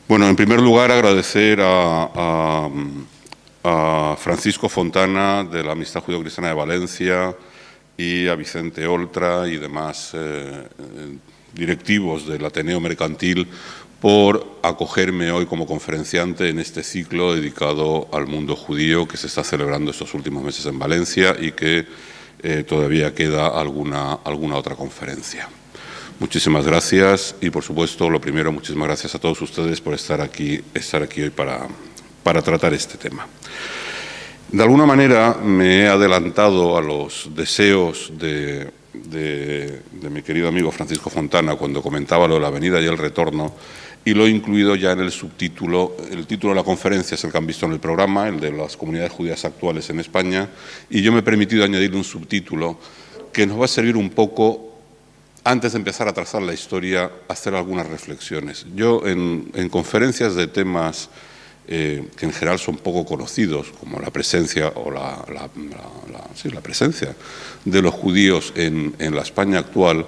Bueno, en primer lugar, agradecer a Francisco Fontana, de la Amistad Judeo-Cristiana de Valencia, y a Vicente Oltra y demás directivos del Ateneo Mercantil por acogerme hoy como conferenciante en este ciclo dedicado al mundo judío que se está celebrando estos últimos meses en Valencia y que todavía queda alguna otra conferencia. Muchísimas gracias y, por supuesto, lo primero, muchísimas gracias a todos ustedes por estar aquí hoy para tratar este tema. De alguna manera me he adelantado a los deseos de mi querido amigo Francisco Fontana cuando comentaba lo de la venida y el retorno, y lo he incluido ya en el subtítulo. El título de la conferencia es el que han visto en el programa, el de las comunidades judías actuales en España, y yo me he permitido añadirle un subtítulo que nos va a servir un poco, antes de empezar a trazar la historia, a hacer algunas reflexiones. Yo en conferencias de temas que en general son poco conocidos, como la presencia o la presencia de los judíos en la España actual,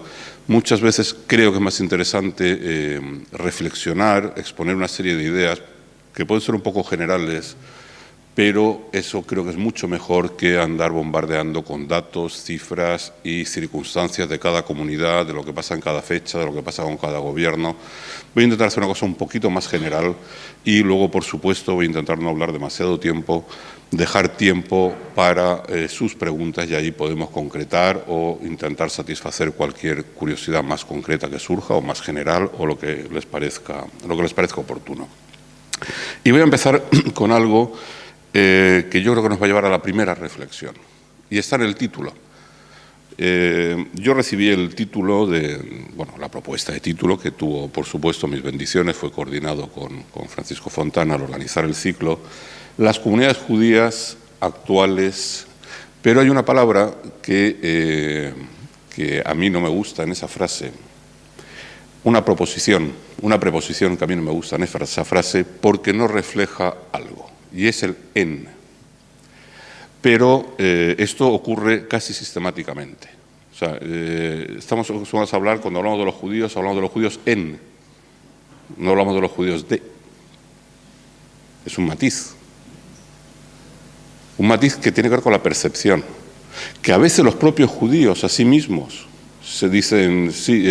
muchas veces creo que es más interesante reflexionar, exponer una serie de ideas que pueden ser un poco generales, pero eso creo que es mucho mejor que andar bombardeando con datos, cifras y circunstancias de cada comunidad, de lo que pasa en cada fecha, de lo que pasa con cada gobierno. Voy a intentar hacer una cosa un poquito más general y luego, por supuesto, voy a intentar no hablar demasiado tiempo, dejar tiempo para sus preguntas, y ahí podemos concretar o intentar satisfacer cualquier curiosidad más concreta que surja o más general o lo que les parezca oportuno. Y voy a empezar con algo que yo creo que nos va a llevar a la primera reflexión, y está en el título. Yo recibí el título la propuesta de título, que tuvo, por supuesto, mis bendiciones, fue coordinado con Francisco Fontana al organizar el ciclo, las comunidades judías actuales, pero hay una palabra que a mí no me gusta en esa frase, una preposición que a mí no me gusta en esa frase porque no refleja algo, y es el en. Pero esto ocurre casi sistemáticamente. O sea, estamos acostumbrados a hablar, cuando hablamos de los judíos en, no hablamos de los judíos de. Es un matiz. Un matiz que tiene que ver con la percepción. Que a veces los propios judíos a sí mismos se dicen, sí,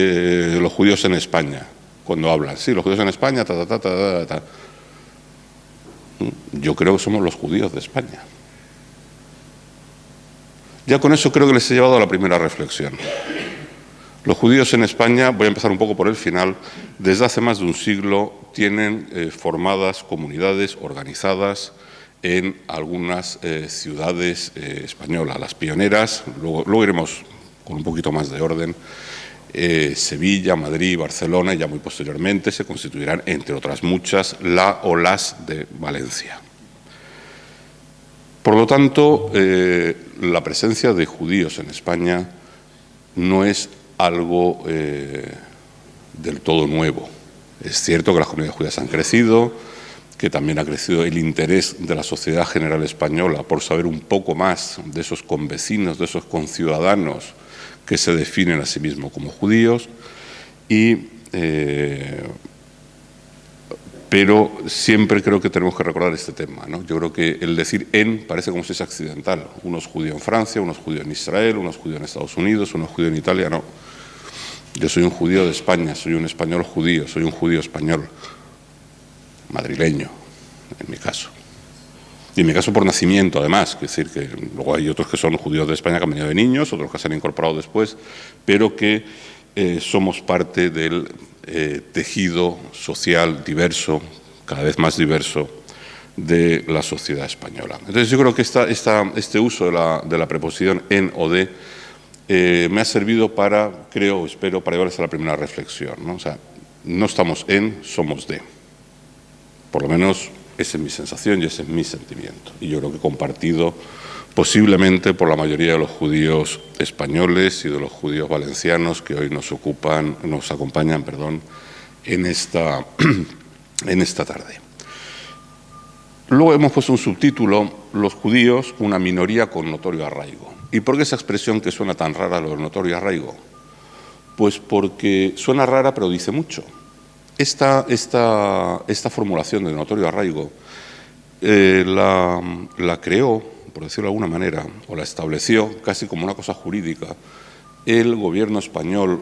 los judíos en España, cuando hablan. Sí, los judíos en España, Yo creo que somos los judíos de España. Ya con eso creo que les he llevado a la primera reflexión. Los judíos en España, voy a empezar un poco por el final, desde hace más de un siglo tienen formadas comunidades organizadas en algunas ciudades españolas, las pioneras, luego iremos con un poquito más de orden. Sevilla, Madrid, Barcelona, y ya muy posteriormente se constituirán, entre otras muchas, la o las de Valencia. Por lo tanto, la presencia de judíos en España no es algo del todo nuevo. Es cierto que las comunidades judías han crecido, que también ha crecido el interés de la sociedad general española por saber un poco más de esos convecinos, de esos conciudadanos que se definen a sí mismos como judíos, pero siempre creo que tenemos que recordar este tema, ¿no? Yo creo que el decir en parece como si es accidental. Uno es judío en Francia, uno es judío en Israel, uno es judío en Estados Unidos, uno es judío en Italia. No. Yo soy un judío de España, soy un español judío, soy un judío español, madrileño, en mi caso. Y en mi caso por nacimiento, además, es decir, que luego hay otros que son judíos de España que han venido de niños, otros que se han incorporado después, pero que somos parte del tejido social diverso, cada vez más diverso, de la sociedad española. Entonces yo creo que este uso de la preposición en o de me ha servido espero, para llevarles a la primera reflexión, ¿no? O sea, no estamos en, somos de. Por lo menos esa es mi sensación y ese es mi sentimiento. Y yo creo que compartido posiblemente por la mayoría de los judíos españoles y de los judíos valencianos que hoy nos acompañan en esta tarde. Luego hemos puesto un subtítulo, los judíos, una minoría con notorio arraigo. ¿Y por qué esa expresión que suena tan rara, lo de notorio arraigo? Pues porque suena rara pero dice mucho. Esta formulación de notorio arraigo la creó, por decirlo de alguna manera, o la estableció casi como una cosa jurídica el gobierno español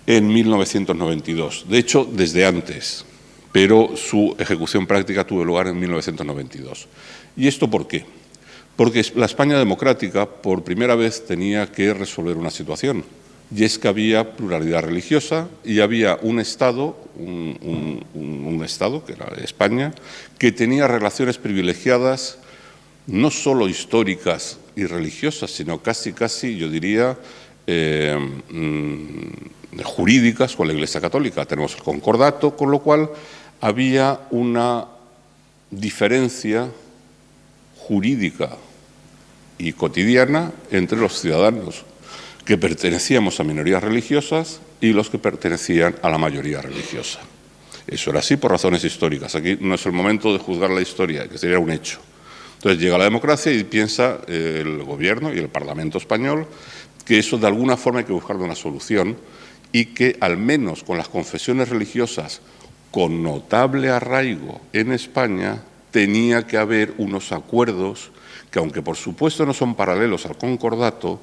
en 1992. De hecho, desde antes, pero su ejecución práctica tuvo lugar en 1992. ¿Y esto por qué? Porque la España democrática por primera vez tenía que resolver una situación, y es que había pluralidad religiosa y había un Estado, un Estado, que era España, que tenía relaciones privilegiadas no solo históricas y religiosas, sino casi, yo diría, jurídicas con la Iglesia Católica. Tenemos el concordato, con lo cual había una diferencia jurídica y cotidiana entre los ciudadanos que pertenecíamos a minorías religiosas y los que pertenecían a la mayoría religiosa. Eso era así por razones históricas. Aquí no es el momento de juzgar la historia, que sería un hecho. Entonces llega la democracia y piensa el gobierno y el Parlamento español que eso de alguna forma hay que buscar una solución y que al menos con las confesiones religiosas con notable arraigo en España tenía que haber unos acuerdos que, aunque por supuesto no son paralelos al concordato,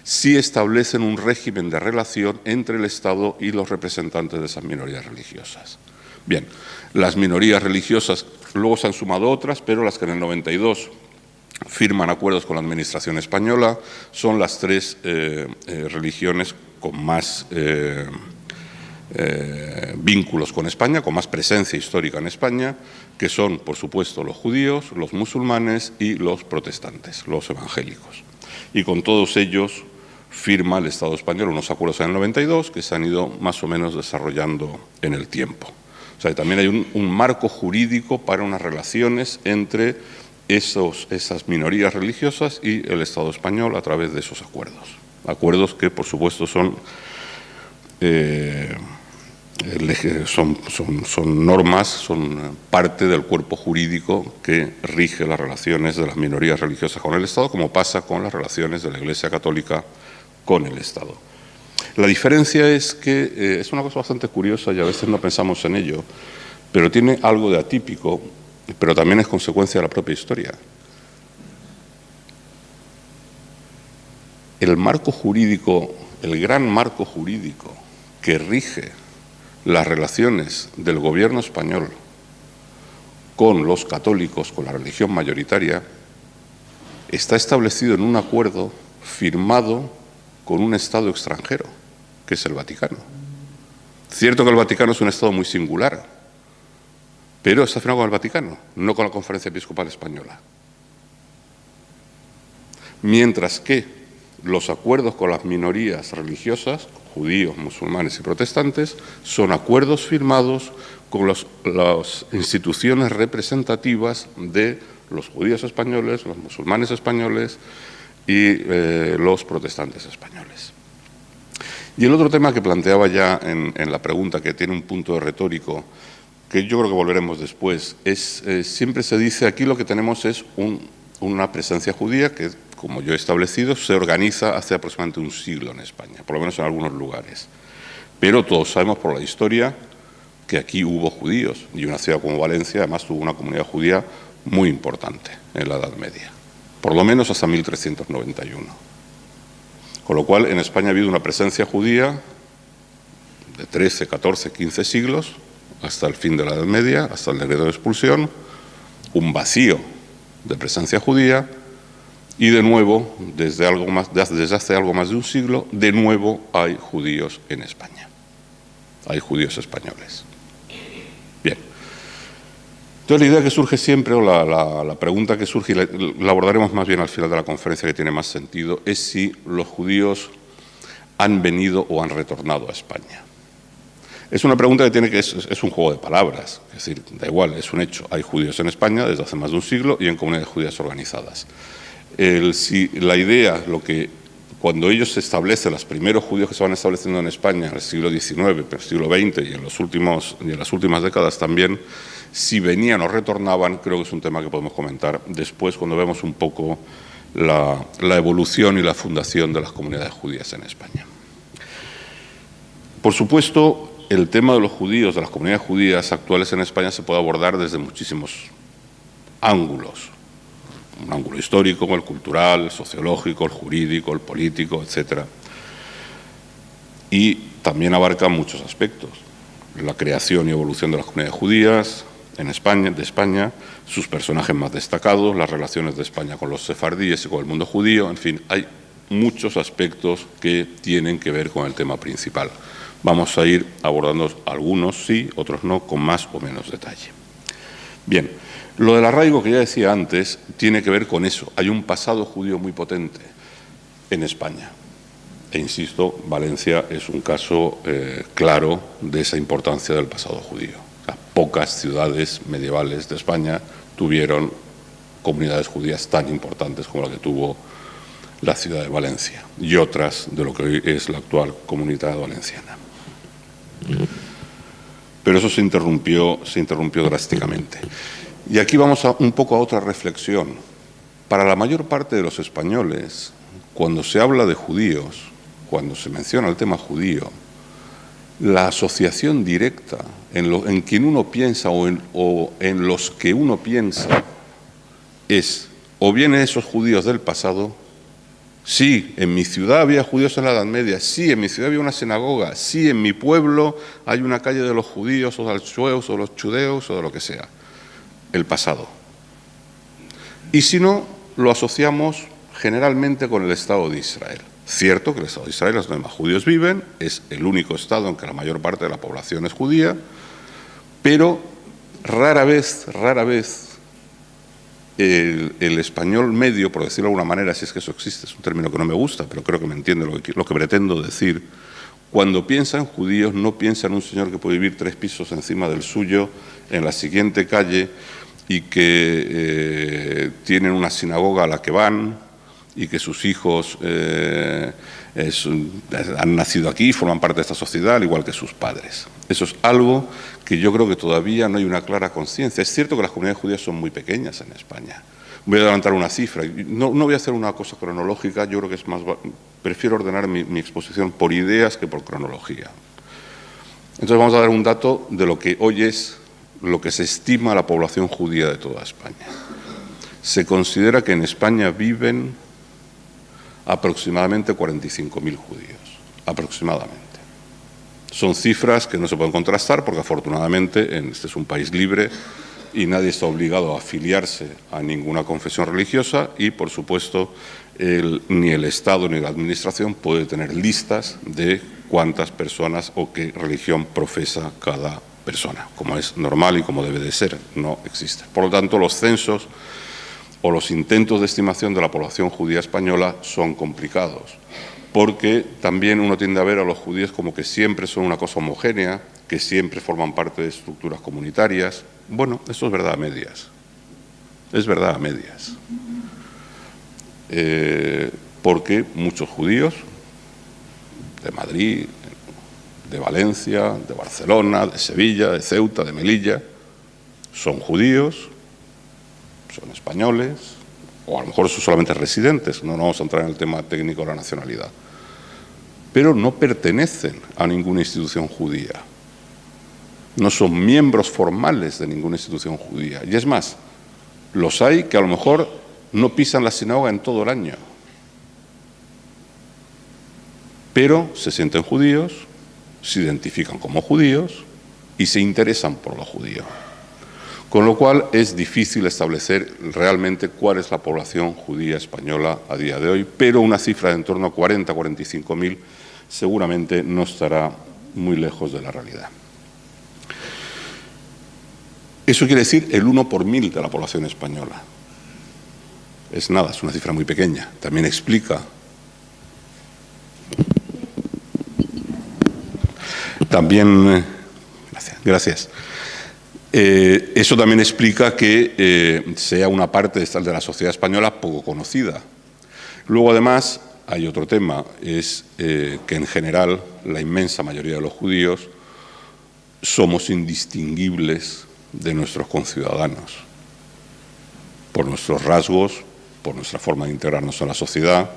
sí establecen un régimen de relación entre el Estado y los representantes de esas minorías religiosas. Bien, las minorías religiosas luego se han sumado otras, pero las que en el 92 firman acuerdos con la Administración española son las tres religiones con más vínculos con España, con más presencia histórica en España, que son, por supuesto, los judíos, los musulmanes y los protestantes, los evangélicos. Y con todos ellos firma el Estado español unos acuerdos en el 92 que se han ido más o menos desarrollando en el tiempo. O sea, también hay un marco jurídico para unas relaciones entre esas minorías religiosas y el Estado español a través de esos acuerdos. Acuerdos que, por supuesto, son normas, son parte del cuerpo jurídico que rige las relaciones de las minorías religiosas con el Estado, como pasa con las relaciones de la Iglesia Católica con el Estado. La diferencia es que es una cosa bastante curiosa y a veces no pensamos en ello, pero tiene algo de atípico, pero también es consecuencia de la propia historia. El marco jurídico, el gran marco jurídico que rige las relaciones del gobierno español con los católicos, con la religión mayoritaria, está establecido en un acuerdo firmado con un Estado extranjero, que es el Vaticano. Cierto que el Vaticano es un Estado muy singular, pero está firmado con el Vaticano, no con la Conferencia Episcopal Española. Mientras que los acuerdos con las minorías religiosas, judíos, musulmanes y protestantes, son acuerdos firmados con las instituciones representativas de los judíos españoles, los musulmanes españoles y los protestantes españoles. Y el otro tema que planteaba ya en la pregunta, que tiene un punto retórico, que yo creo que volveremos después, es siempre se dice aquí lo que tenemos es una presencia judía que, como yo he establecido, se organiza hace aproximadamente un siglo en España, por lo menos en algunos lugares. Pero todos sabemos por la historia que aquí hubo judíos y una ciudad como Valencia además tuvo una comunidad judía muy importante en la Edad Media, por lo menos hasta 1391. Con lo cual en España ha habido una presencia judía de 13, 14, 15 siglos, hasta el fin de la Edad Media, hasta el decreto de expulsión, un vacío de presencia judía y de nuevo, desde hace algo más de un siglo, de nuevo hay judíos en España. Hay judíos españoles. Bien. Entonces la idea que surge siempre, o la pregunta que surge, y la abordaremos más bien al final de la conferencia, que tiene más sentido, es si los judíos han venido o han retornado a España. Es una pregunta que es un juego de palabras, es decir, da igual, es un hecho. Hay judíos en España desde hace más de un siglo y en comunidades judías organizadas. La idea, cuando ellos se establecen, los primeros judíos que se van estableciendo en España en el siglo XIX, pero el siglo XX y en las últimas décadas también, si venían o retornaban, creo que es un tema que podemos comentar después cuando vemos un poco la evolución y la fundación de las comunidades judías en España. Por supuesto, el tema de los judíos, de las comunidades judías actuales en España, se puede abordar desde muchísimos ángulos. Un ángulo histórico, el cultural, el sociológico, el jurídico, el político, etc. Y también abarca muchos aspectos. La creación y evolución de las comunidades judías en España, sus personajes más destacados, las relaciones de España con los sefardíes y con el mundo judío, en fin, hay muchos aspectos que tienen que ver con el tema principal. Vamos a ir abordando algunos sí, otros no, con más o menos detalle. Bien, lo del arraigo que ya decía antes tiene que ver con eso. Hay un pasado judío muy potente en España. E insisto, Valencia es un caso claro de esa importancia del pasado judío. O sea, pocas ciudades medievales de España tuvieron comunidades judías tan importantes como la que tuvo la ciudad de Valencia y otras de lo que hoy es la actual Comunidad Valenciana. Pero eso se interrumpió drásticamente. Y aquí vamos un poco a otra reflexión. Para la mayor parte de los españoles, cuando se habla de judíos, cuando se menciona el tema judío, la asociación directa en quien uno piensa o en los que uno piensa es o bien esos judíos del pasado. Sí, en mi ciudad había judíos en la Edad Media, sí, en mi ciudad había una sinagoga, sí, en mi pueblo hay una calle de los judíos o de los chueos o de los chudeos o de lo que sea. El pasado. Y si no, lo asociamos generalmente con el Estado de Israel. Cierto que el Estado de Israel es donde más judíos viven, es el único Estado en que la mayor parte de la población es judía, pero rara vez el español medio, por decirlo de alguna manera, si es que eso existe, es un término que no me gusta, pero creo que me entiende lo que pretendo decir, cuando piensa en judíos no piensa en un señor que puede vivir 3 pisos encima del suyo en la siguiente calle y que tienen una sinagoga a la que van y que sus hijos han nacido aquí, forman parte de esta sociedad, al igual que sus padres. Eso es algo que yo creo que todavía no hay una clara conciencia. Es cierto que las comunidades judías son muy pequeñas en España. Voy a adelantar una cifra. No voy a hacer una cosa cronológica, yo creo que es más... Prefiero ordenar mi exposición por ideas que por cronología. Entonces vamos a dar un dato de lo que hoy es lo que se estima la población judía de toda España. Se considera que en España viven aproximadamente 45.000 judíos, aproximadamente. Son cifras que no se pueden contrastar porque afortunadamente este es un país libre y nadie está obligado a afiliarse a ninguna confesión religiosa y, por supuesto, ni el Estado ni la Administración puede tener listas de cuántas personas o qué religión profesa cada persona, como es normal y como debe de ser, no existe. Por lo tanto, los censos o los intentos de estimación de la población judía española son complicados, porque también uno tiende a ver a los judíos como que siempre son una cosa homogénea, que siempre forman parte de estructuras comunitarias. Bueno, eso es verdad a medias. Es verdad a medias. Porque muchos judíos de Madrid, de Valencia, de Barcelona, de Sevilla, de Ceuta, de Melilla, son judíos, son españoles, o a lo mejor son solamente residentes, no vamos a entrar en el tema técnico de la nacionalidad, pero no pertenecen a ninguna institución judía, no son miembros formales de ninguna institución judía. Y es más, los hay que a lo mejor no pisan la sinagoga en todo el año, pero se sienten judíos, se identifican como judíos y se interesan por lo judío. Con lo cual es difícil establecer realmente cuál es la población judía española a día de hoy, pero una cifra de en torno a 40.000 a 45.000 seguramente no estará muy lejos de la realidad. Eso quiere decir el 1 por 1000 de la población española. Es nada, es una cifra muy pequeña. También explica... Gracias. Eso también explica que sea una parte de la sociedad española poco conocida. Luego, además, hay otro tema, es que en general la inmensa mayoría de los judíos somos indistinguibles de nuestros conciudadanos por nuestros rasgos, por nuestra forma de integrarnos en la sociedad.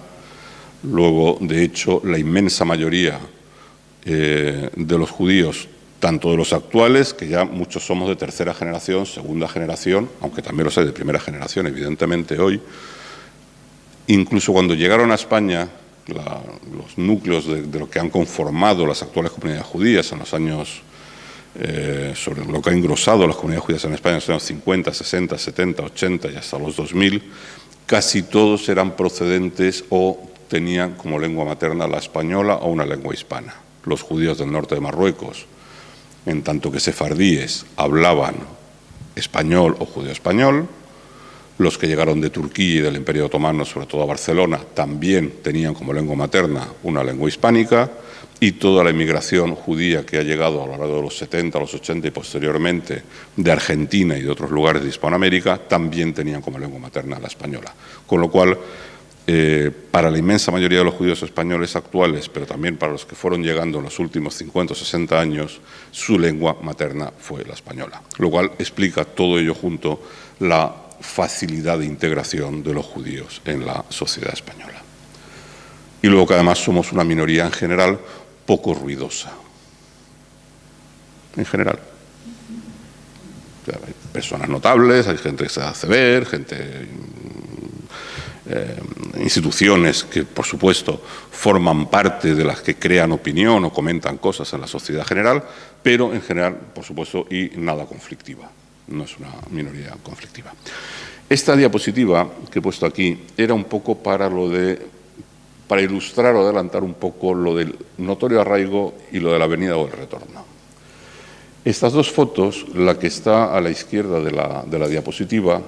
Luego, de hecho, la inmensa mayoría de los judíos tanto de los actuales, que ya muchos somos de tercera generación, segunda generación, aunque también los hay de primera generación, evidentemente hoy. Incluso cuando llegaron a España, los núcleos de lo que han conformado las actuales comunidades judías en los años, sobre lo que ha engrosado las comunidades judías en España en los años 50, 60, 70, 80 y hasta los 2000, casi todos eran procedentes o tenían como lengua materna la española o una lengua hispana. Los judíos del norte de Marruecos, en tanto que sefardíes, hablaban español o judeo-español. Los que llegaron de Turquía y del Imperio Otomano, sobre todo a Barcelona, también tenían como lengua materna una lengua hispánica, y toda la inmigración judía que ha llegado a lo largo de los 70, los 80 y posteriormente de Argentina y de otros lugares de Hispanoamérica también tenían como lengua materna la española. Con lo cual, para la inmensa mayoría de los judíos españoles actuales, pero también para los que fueron llegando en los últimos 50 o 60 años, su lengua materna fue la española. Lo cual explica todo ello junto la facilidad de integración de los judíos en la sociedad española. Y luego que además somos una minoría en general poco ruidosa. En general. O sea, hay personas notables, hay gente que se hace ver, instituciones que, por supuesto, forman parte de las que crean opinión o comentan cosas en la sociedad general, pero en general, por supuesto, y nada conflictiva. No es una minoría conflictiva. Esta diapositiva que he puesto aquí era un poco para ilustrar o adelantar un poco lo del notorio arraigo y lo de la venida o el retorno. Estas dos fotos, la que está a la izquierda de la diapositiva,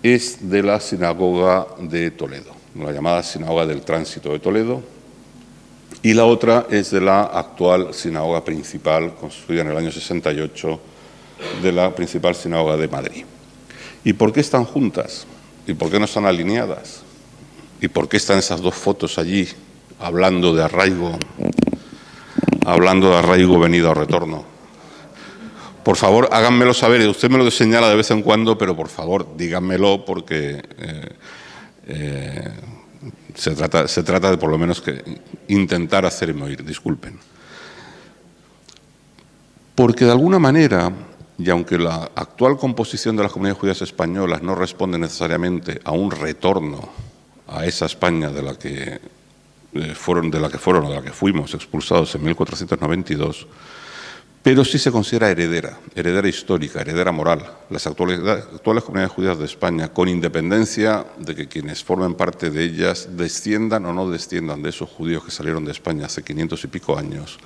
es de la sinagoga de Toledo, la llamada sinagoga del Tránsito de Toledo, y la otra es de la actual sinagoga principal, construida en el año 68, de la principal sinagoga de Madrid. ¿Y por qué están juntas? ¿Y por qué no están alineadas? ¿Y por qué están esas dos fotos allí hablando de arraigo venida o retorno? Por favor, háganmelo saber. Usted me lo señala de vez en cuando, pero por favor, díganmelo porque se trata de por lo menos que intentar hacerme oír. Disculpen. Porque de alguna manera, y aunque la actual composición de las comunidades judías españolas no responde necesariamente a un retorno a esa España de la que fuimos expulsados en 1492, pero sí se considera heredera histórica, heredera moral. Las actuales comunidades judías de España, con independencia de que quienes formen parte de ellas desciendan o no desciendan de esos judíos que salieron de España hace 500 y pico años,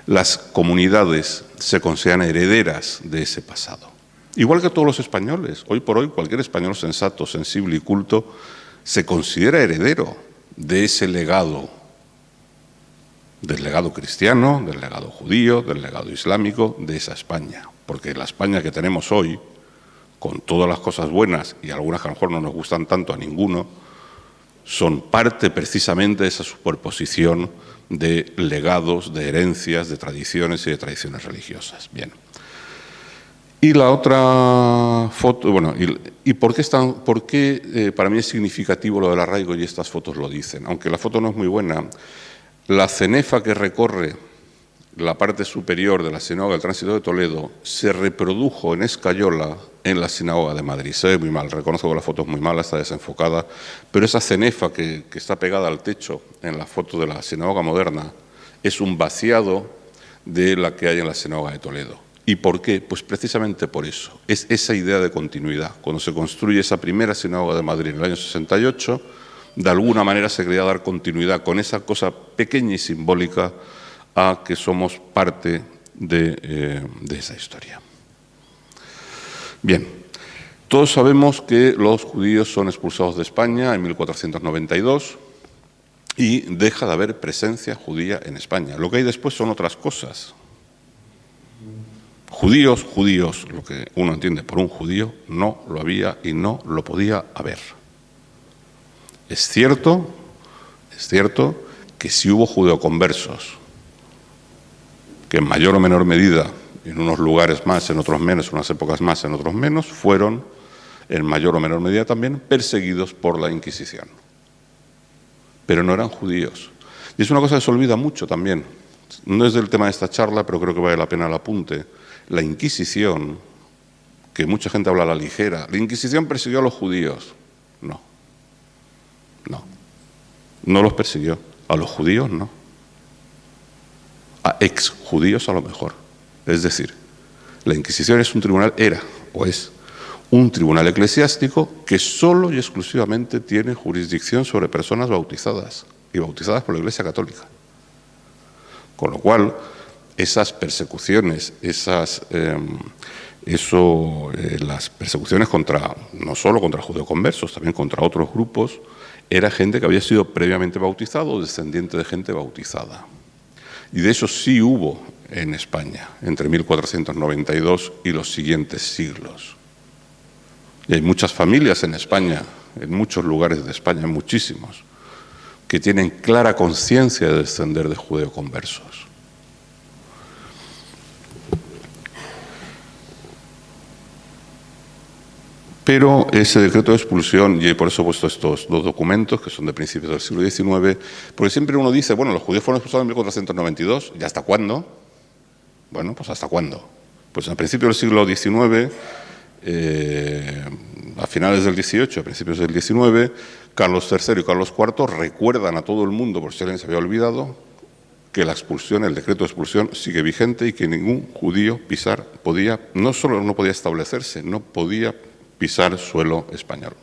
las comunidades se consideran herederas de ese pasado. Igual que todos los españoles. Hoy por hoy, cualquier español sensato, sensible y culto se considera heredero de ese legado, del legado cristiano, del legado judío, del legado islámico, de esa España. Porque la España que tenemos hoy, con todas las cosas buenas y algunas que a lo mejor no nos gustan tanto a ninguno, son parte precisamente de esa superposición de legados, de herencias, de tradiciones y de tradiciones religiosas. Bien. Y la otra foto, bueno, ¿y por qué para mí es significativo lo del arraigo y estas fotos lo dicen? Aunque la foto no es muy buena, la cenefa que recorre la parte superior de la sinagoga del Tránsito de Toledo se reprodujo en escayola en la sinagoga de Madrid. Se ve muy mal, reconozco que la foto es muy mala, está desenfocada, pero esa cenefa que está pegada al techo en la foto de la sinagoga moderna es un vaciado de la que hay en la sinagoga de Toledo. ¿Y por qué? Pues precisamente por eso. Es esa idea de continuidad. Cuando se construye esa primera sinagoga de Madrid en el año 68, de alguna manera se quería dar continuidad con esa cosa pequeña y simbólica a que somos parte de esa historia. Bien, todos sabemos que los judíos son expulsados de España en 1492 y deja de haber presencia judía en España. Lo que hay después son otras cosas. Judíos, lo que uno entiende por un judío, no lo había y no lo podía haber. Es cierto que sí hubo judeoconversos, que en mayor o menor medida, en unos lugares más, en otros menos, en unas épocas más, en otros menos, fueron, en mayor o menor medida también, perseguidos por la Inquisición. Pero no eran judíos. Y es una cosa que se olvida mucho también, No es del tema de esta charla, pero creo que vale la pena el apunte. La Inquisición, que mucha gente habla a la ligera, la Inquisición persiguió a los judíos. No, no los persiguió. A los judíos no. A ex-judíos a lo mejor. Es decir, la Inquisición es un tribunal, era o es un tribunal eclesiástico que solo y exclusivamente tiene jurisdicción sobre personas bautizadas y bautizadas por la Iglesia Católica. Con lo cual, esas persecuciones, las persecuciones contra, no solo contra judeoconversos, también contra otros grupos, era gente que había sido previamente bautizado o descendiente de gente bautizada. Y de eso sí hubo en España, entre 1492 y los siguientes siglos. Y hay muchas familias en España, en muchos lugares de España, muchísimos, que tienen clara conciencia de descender de judeoconversos. Pero ese decreto de expulsión, y por eso he puesto estos dos documentos, que son de principios del siglo XIX, porque siempre uno dice, bueno, los judíos fueron expulsados en 1492, ¿y hasta cuándo? Bueno, pues ¿hasta cuándo? Pues a principios del siglo XIX, a finales del XVIII, a principios del XIX, Carlos III y Carlos IV recuerdan a todo el mundo, por si alguien se había olvidado, que la expulsión, el decreto de expulsión sigue vigente y que ningún judío no solo no podía establecerse, no podía pisar suelo español.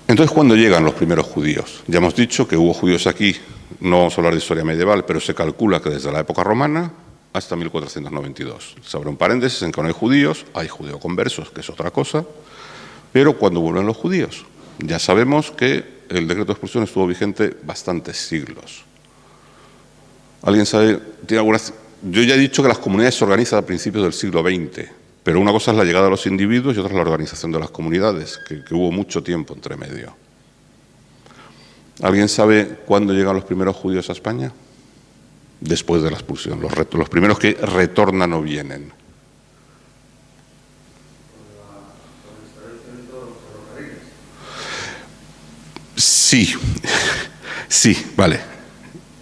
Entonces, ¿cuándo llegan los primeros judíos? Ya hemos dicho que hubo judíos aquí, no vamos a hablar de historia medieval, pero se calcula que desde la época romana hasta 1492. Se abre un paréntesis en que no hay judíos, hay judeoconversos, que es otra cosa, pero ¿cuándo vuelven los judíos? Ya sabemos que el decreto de expulsión estuvo vigente bastantes siglos. ¿Alguien sabe? ¿Tiene algunas? Yo ya he dicho que las comunidades se organizan a principios del siglo XX, pero una cosa es la llegada de los individuos y otra es la organización de las comunidades, que hubo mucho tiempo entre medio. ¿Alguien sabe cuándo llegan los primeros judíos a España? Después de la expulsión, los primeros que retornan o vienen. Sí, sí, vale.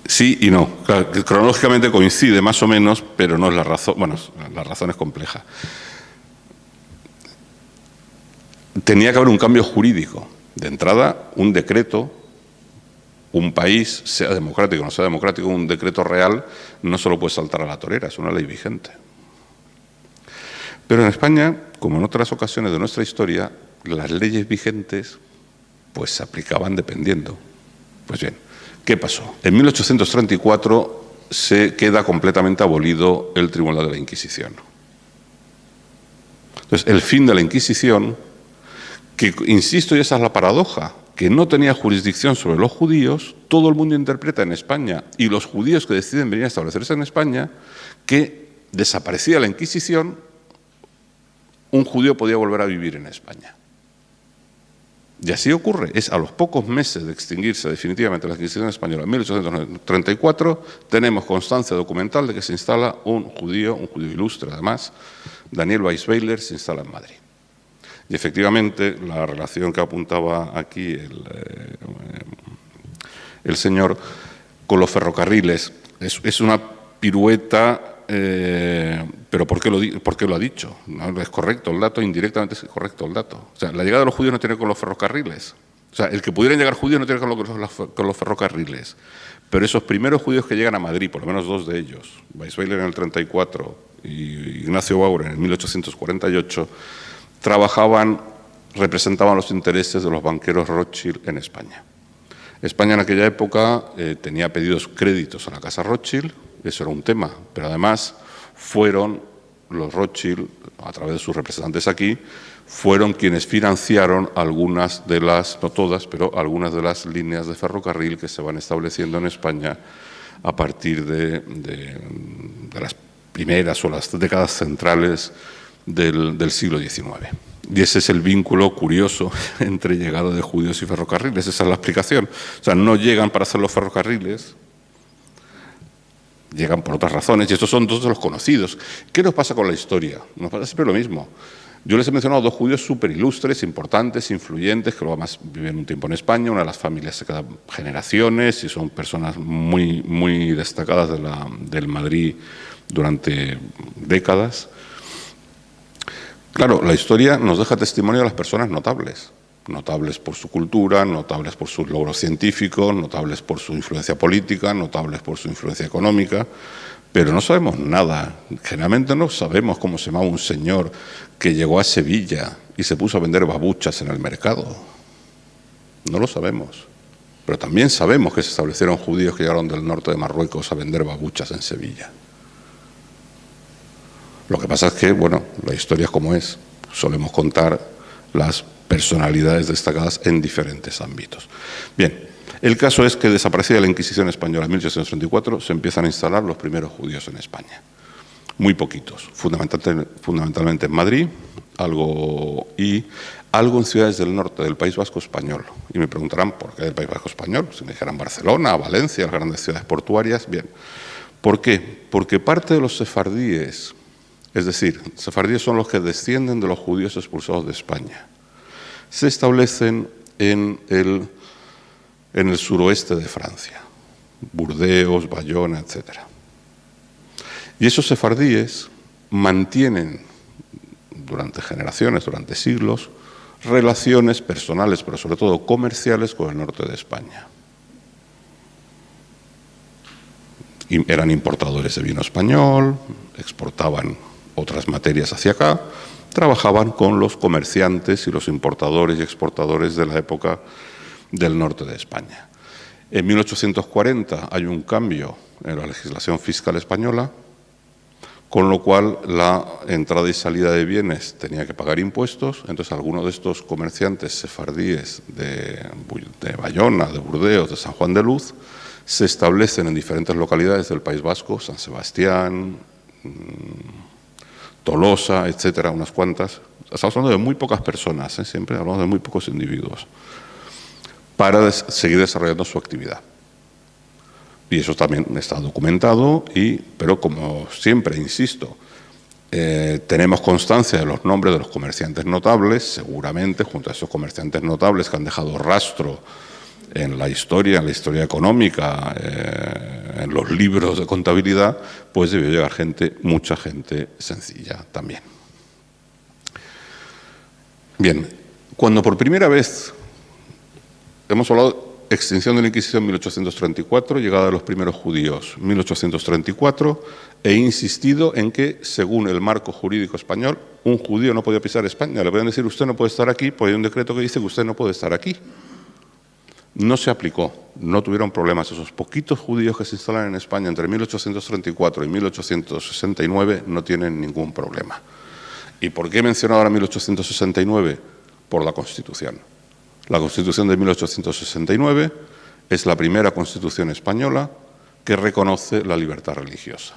Sí y no. Claro, cronológicamente coincide más o menos, pero no es la razón. Bueno, la razón es compleja. Tenía que haber un cambio jurídico. De entrada, un decreto, un país, sea democrático o no sea democrático, un decreto real no solo puede saltar a la torera, es una ley vigente. Pero en España, como en otras ocasiones de nuestra historia, las leyes vigentes pues se aplicaban dependiendo. Pues bien, ¿qué pasó? En 1834 se queda completamente abolido el Tribunal de la Inquisición. Entonces, el fin de la Inquisición, que, insisto, y esa es la paradoja, que no tenía jurisdicción sobre los judíos, todo el mundo interpreta en España, y los judíos que deciden venir a establecerse en España, que desaparecía la Inquisición, un judío podía volver a vivir en España. Y así ocurre. Es a los pocos meses de extinguirse definitivamente la Inquisición española, en 1834, tenemos constancia documental de que se instala un judío ilustre además, Daniel Weisweiler, se instala en Madrid. Y efectivamente, la relación que apuntaba aquí el señor con los ferrocarriles es una pirueta, pero ¿por qué lo ha dicho? No es correcto el dato, indirectamente es correcto el dato. O sea, la llegada de los judíos no tiene que ver con los ferrocarriles. O sea, el que pudieran llegar judíos no tiene que ver con los ferrocarriles. Pero esos primeros judíos que llegan a Madrid, por lo menos dos de ellos, Weisweiler en el 34 y Ignacio Bauer en el 1848, representaban los intereses de los banqueros Rothschild en España. España en aquella época tenía pedidos créditos a la casa Rothschild, eso era un tema, pero además fueron los Rothschild, a través de sus representantes aquí, fueron quienes financiaron algunas de las, no todas, pero algunas de las líneas de ferrocarril que se van estableciendo en España a partir de las primeras o las décadas centrales del siglo XIX. Y ese es el vínculo curioso entre llegada de judíos y ferrocarriles, esa es la explicación. O sea, no llegan para hacer los ferrocarriles, llegan por otras razones, y estos son todos los conocidos. ¿Qué nos pasa con la historia? Nos pasa siempre lo mismo. Yo les he mencionado dos judíos súper ilustres, importantes, influyentes, que luego además viven un tiempo en España, una de las familias se queda generaciones y son personas muy, muy destacadas del Madrid durante décadas. Claro, la historia nos deja testimonio de las personas notables. Notables por su cultura, notables por sus logros científicos, notables por su influencia política, notables por su influencia económica, pero no sabemos nada. Generalmente no sabemos cómo se llamaba un señor que llegó a Sevilla y se puso a vender babuchas en el mercado. No lo sabemos. Pero también sabemos que se establecieron judíos que llegaron del norte de Marruecos a vender babuchas en Sevilla. Lo que pasa es que, bueno, la historia es como es. Solemos contar las personalidades destacadas en diferentes ámbitos. Bien, el caso es que desaparecida la Inquisición española en 1834, se empiezan a instalar los primeros judíos en España. Muy poquitos, fundamentalmente en Madrid, algo en ciudades del norte del País Vasco español. Y me preguntarán, ¿por qué del País Vasco español? Si me dijeran Barcelona, Valencia, las grandes ciudades portuarias, bien. ¿Por qué? Porque parte de los sefardíes, es decir, sefardíes son los que descienden de los judíos expulsados de España, se establecen en el suroeste de Francia, Burdeos, Bayona, etc. Y esos sefardíes mantienen durante generaciones, durante siglos, relaciones personales, pero sobre todo comerciales con el norte de España. Y eran importadores de vino español, exportaban otras materias hacia acá, trabajaban con los comerciantes y los importadores y exportadores de la época del norte de España. En 1840 hay un cambio en la legislación fiscal española, con lo cual la entrada y salida de bienes tenía que pagar impuestos. Entonces algunos de estos comerciantes sefardíes de Bayona, de Burdeos, de San Juan de Luz, se establecen en diferentes localidades del País Vasco, San Sebastián, Tolosa, etcétera, unas cuantas. Estamos hablando de muy pocas personas, siempre hablamos de muy pocos individuos, para seguir desarrollando su actividad. Y eso también está documentado, pero como siempre, insisto, tenemos constancia de los nombres de los comerciantes notables, seguramente, junto a esos comerciantes notables que han dejado rastro en la historia económica, en los libros de contabilidad, pues debió llegar mucha gente sencilla también. Bien, cuando por primera vez hemos hablado de extinción de la Inquisición en 1834, llegada de los primeros judíos en 1834, he insistido en que, según el marco jurídico español, un judío no podía pisar España. Le podían decir, usted no puede estar aquí, pues hay un decreto que dice que usted no puede estar aquí. No se aplicó, no tuvieron problemas. Esos poquitos judíos que se instalan en España entre 1834 y 1869 no tienen ningún problema. ¿Y por qué he mencionado ahora 1869? Por la Constitución. La Constitución de 1869 es la primera Constitución española que reconoce la libertad religiosa.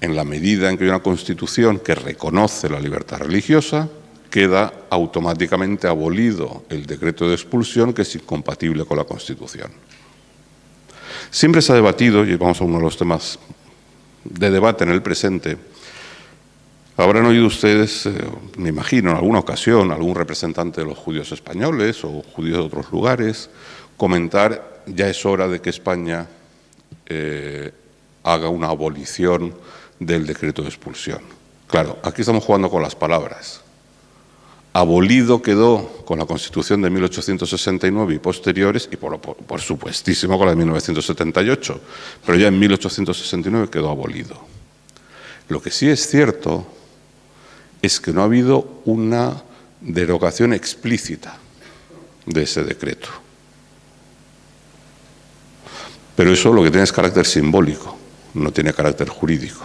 En la medida en que hay una Constitución que reconoce la libertad religiosa, queda automáticamente abolido el decreto de expulsión, que es incompatible con la Constitución. Siempre se ha debatido, y vamos a uno de los temas de debate en el presente, habrán oído ustedes, me imagino, en alguna ocasión, algún representante de los judíos españoles o judíos de otros lugares, comentar, ya es hora de que España haga una abolición del decreto de expulsión. Claro, aquí estamos jugando con las palabras. Abolido quedó con la Constitución de 1869 y posteriores, y por supuestísimo con la de 1978, pero ya en 1869 quedó abolido. Lo que sí es cierto es que no ha habido una derogación explícita de ese decreto. Pero eso lo que tiene es carácter simbólico, no tiene carácter jurídico.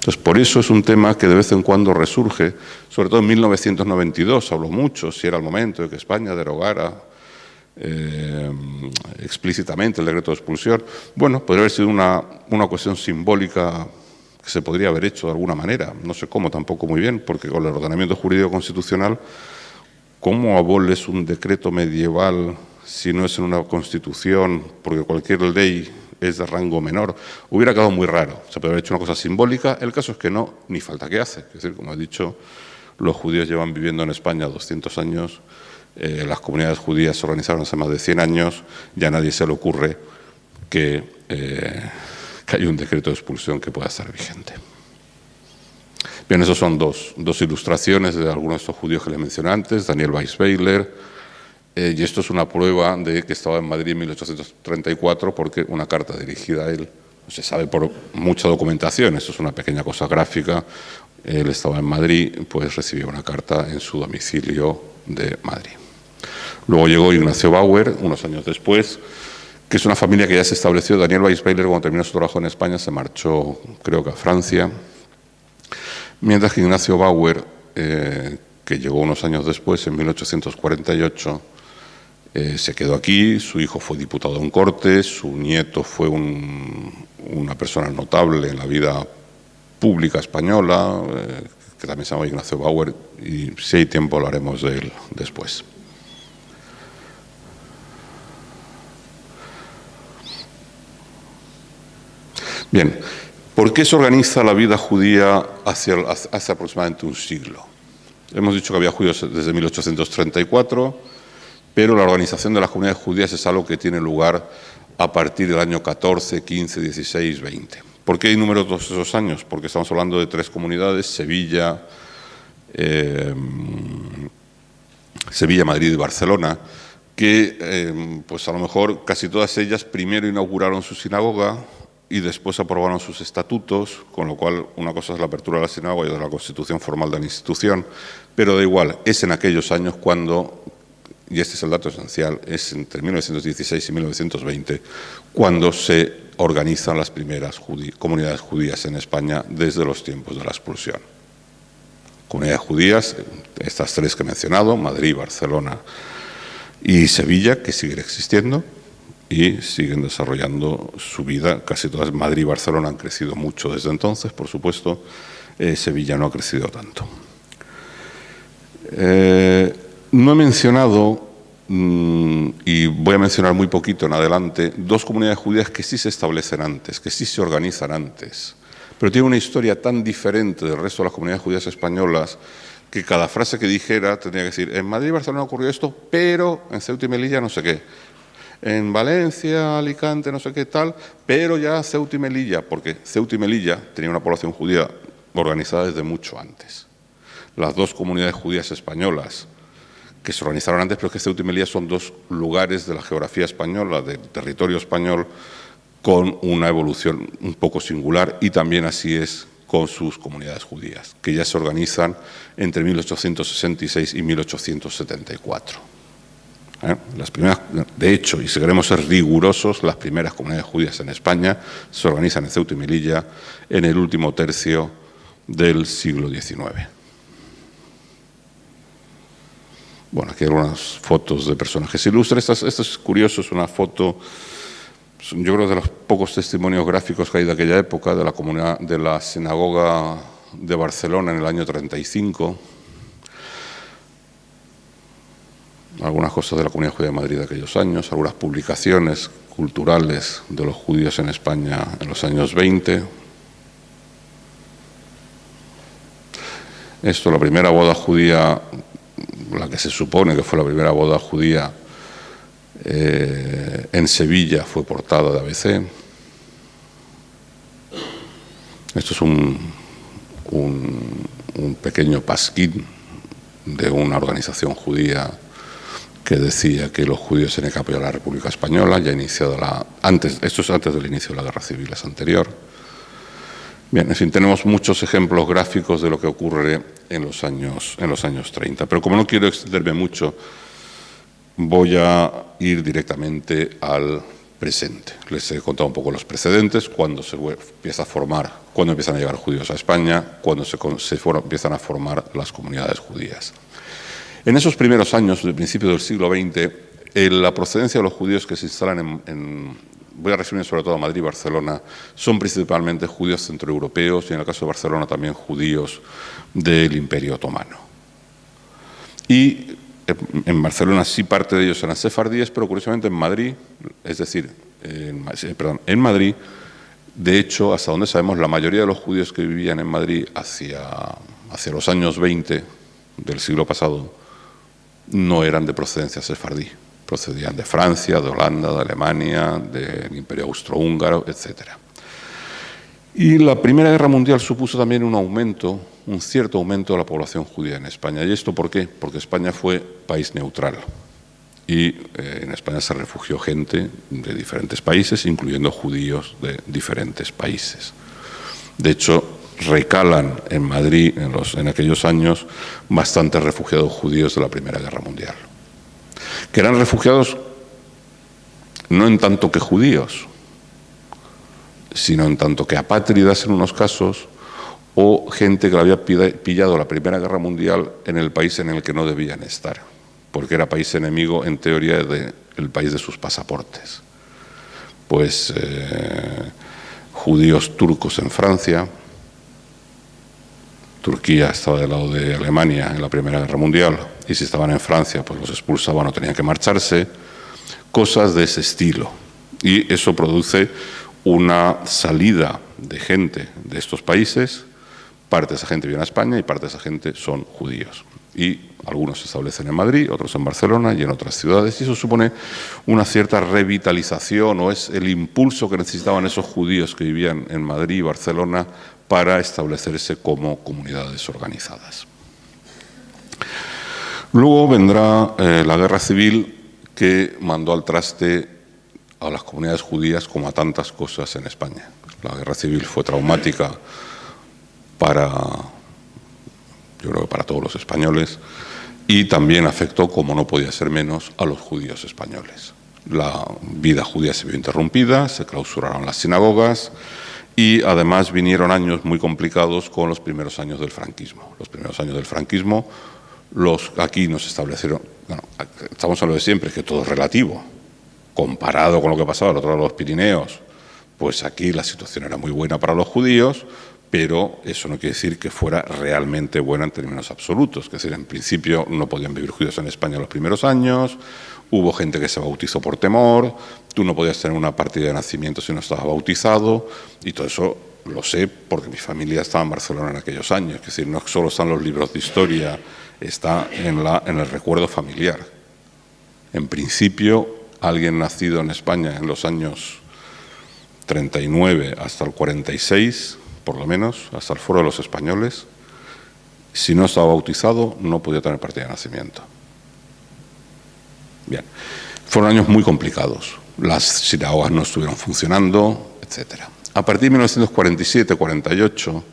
Entonces, por eso es un tema que de vez en cuando resurge, sobre todo en 1992, habló mucho, si era el momento de que España derogara explícitamente el decreto de expulsión. Bueno, podría haber sido una cuestión simbólica que se podría haber hecho de alguna manera, no sé cómo tampoco muy bien, porque con el ordenamiento jurídico constitucional, ¿cómo aboles un decreto medieval si no es en una constitución? Porque cualquier ley es de rango menor. Hubiera quedado muy raro, se podría haber hecho una cosa simbólica. El caso es que no, ni falta que hace. Es decir, como he dicho, los judíos llevan viviendo en España 200 años, las comunidades judías se organizaron hace más de 100 años, ya a nadie se le ocurre que hay un decreto de expulsión que pueda estar vigente. Bien, esos son dos ilustraciones de algunos de estos judíos que les mencioné antes, Daniel Weisweiler, y esto es una prueba de que estaba en Madrid en 1834 porque una carta dirigida a él, no se sabe por mucha documentación, esto es una pequeña cosa gráfica, él estaba en Madrid, pues recibió una carta en su domicilio de Madrid. Luego llegó Ignacio Bauer, unos años después, que es una familia que ya se estableció. Daniel Weisweiler, cuando terminó su trabajo en España, se marchó, creo que a Francia, mientras que Ignacio Bauer, que llegó unos años después, en 1848, se quedó aquí. Su hijo fue diputado en Cortes, su nieto fue una persona notable en la vida pública española, que también se llama Ignacio Bauer, y si hay tiempo hablaremos de él después. Bien, ¿por qué se organiza la vida judía hace aproximadamente un siglo? Hemos dicho que había judíos desde 1834, pero la organización de las comunidades judías es algo que tiene lugar a partir del año 14, 15, 16, 20. ¿Por qué hay números todos esos años? Porque estamos hablando de 3 comunidades, Sevilla, Madrid y Barcelona, que pues a lo mejor casi todas ellas primero inauguraron su sinagoga y después aprobaron sus estatutos, con lo cual una cosa es la apertura de la sinagoga y otra la constitución formal de la institución, pero da igual, es en aquellos años cuando, y este es el dato esencial, es entre 1916 y 1920, cuando se organizan las primeras comunidades judías en España desde los tiempos de la expulsión. Comunidades judías, estas 3 que he mencionado, Madrid, Barcelona y Sevilla, que siguen existiendo y siguen desarrollando su vida. Casi todas, Madrid y Barcelona, han crecido mucho desde entonces, por supuesto. Sevilla no ha crecido tanto. No he mencionado, y voy a mencionar muy poquito en adelante, 2 comunidades judías que sí se establecen antes, que sí se organizan antes, pero tienen una historia tan diferente del resto de las comunidades judías españolas que cada frase que dijera tendría que decir: en Madrid y Barcelona ocurrió esto, pero en Ceuta y Melilla no sé qué. En Valencia, Alicante, no sé qué tal, pero ya Ceuta y Melilla, porque Ceuta y Melilla tenía una población judía organizada desde mucho antes. Las 2 comunidades judías españolas que se organizaron antes, pero es que Ceuta y Melilla son 2 lugares de la geografía española, del territorio español, con una evolución un poco singular, y también así es con sus comunidades judías, que ya se organizan entre 1866 y 1874. Las primeras, de hecho, y si queremos ser rigurosos, las primeras comunidades judías en España se organizan en Ceuta y Melilla en el último tercio del siglo XIX. Bueno, aquí hay algunas fotos de personajes ilustres. Esto es curioso, es una foto, yo creo, de los pocos testimonios gráficos que hay de aquella época, de la comunidad, de la sinagoga de Barcelona en el año 35. Algunas cosas de la Comunidad Judía de Madrid de aquellos años, algunas publicaciones culturales de los judíos en España en los años 20. Esto, la primera boda judía, la que se supone que fue la primera boda judía en Sevilla, fue portada de ABC. Esto es un pequeño pasquín de una organización judía que decía que los judíos tenían que apoyar a la República Española, ya iniciada esto es antes del inicio de la Guerra Civil, es anterior. Bien, en fin, tenemos muchos ejemplos gráficos de lo que ocurre en los años 30, pero como no quiero extenderme mucho, voy a ir directamente al presente. Les he contado un poco los precedentes, cuando empiezan a llegar judíos a España, cuando empiezan a formar las comunidades judías. En esos primeros años, del principio del siglo XX, la procedencia de los judíos que se instalan voy a referirme sobre todo a Madrid y Barcelona, son principalmente judíos centroeuropeos y en el caso de Barcelona también judíos del Imperio Otomano. Y en Barcelona sí parte de ellos eran sefardíes, pero curiosamente en Madrid, es decir, en Madrid. De hecho, hasta donde sabemos, la mayoría de los judíos que vivían en Madrid hacia los años 20 del siglo pasado no eran de procedencia sefardí, procedían de Francia, de Holanda, de Alemania, del Imperio Austrohúngaro, etc. Y la Primera Guerra Mundial supuso también un cierto aumento de la población judía en España. ¿Y esto por qué? Porque España fue país neutral. Y en España se refugió gente de diferentes países, incluyendo judíos de diferentes países. De hecho, recalan en Madrid en aquellos años bastantes refugiados judíos de la Primera Guerra Mundial, que eran refugiados no en tanto que judíos, sino en tanto que apátridas en unos casos, o gente que había pillado la Primera Guerra Mundial en el país en el que no debían estar, porque era país enemigo, en teoría, del país de sus pasaportes. Pues judíos turcos en Francia, Turquía estaba del lado de Alemania en la Primera Guerra Mundial, y si estaban en Francia, pues los expulsaban o tenían que marcharse, cosas de ese estilo. Y eso produce una salida de gente de estos países. Parte de esa gente viene a España y parte de esa gente son judíos. Y algunos se establecen en Madrid, otros en Barcelona y en otras ciudades. Y eso supone una cierta revitalización, o es el impulso que necesitaban esos judíos que vivían en Madrid y Barcelona para establecerse como comunidades organizadas. Luego vendrá la Guerra Civil, que mandó al traste a las comunidades judías como a tantas cosas en España. La Guerra Civil fue traumática yo creo que para todos los españoles, y también afectó, como no podía ser menos, a los judíos españoles. La vida judía se vio interrumpida, se clausuraron las sinagogas y además vinieron años muy complicados con los primeros años del franquismo. Los primeros años del franquismo, aquí nos establecieron, bueno, estamos hablando de siempre, que todo es relativo. Comparado con lo que pasaba al otro lado de los Pirineos, pues aquí la situación era muy buena para los judíos, pero eso no quiere decir que fuera realmente buena en términos absolutos. Es decir, en principio no podían vivir judíos en España los primeros años, hubo gente que se bautizó por temor, tú no podías tener una partida de nacimiento si no estabas bautizado, y todo eso lo sé porque mi familia estaba en Barcelona en aquellos años. Es decir, no solo están los libros de historia, está en el recuerdo familiar. En principio, alguien nacido en España en los años 39 hasta el 46, por lo menos, hasta el Foro de los Españoles, si no estaba bautizado, no podía tener partida de nacimiento. Bien, fueron años muy complicados. Las sinagogas no estuvieron funcionando, etc. A partir de 1947-48,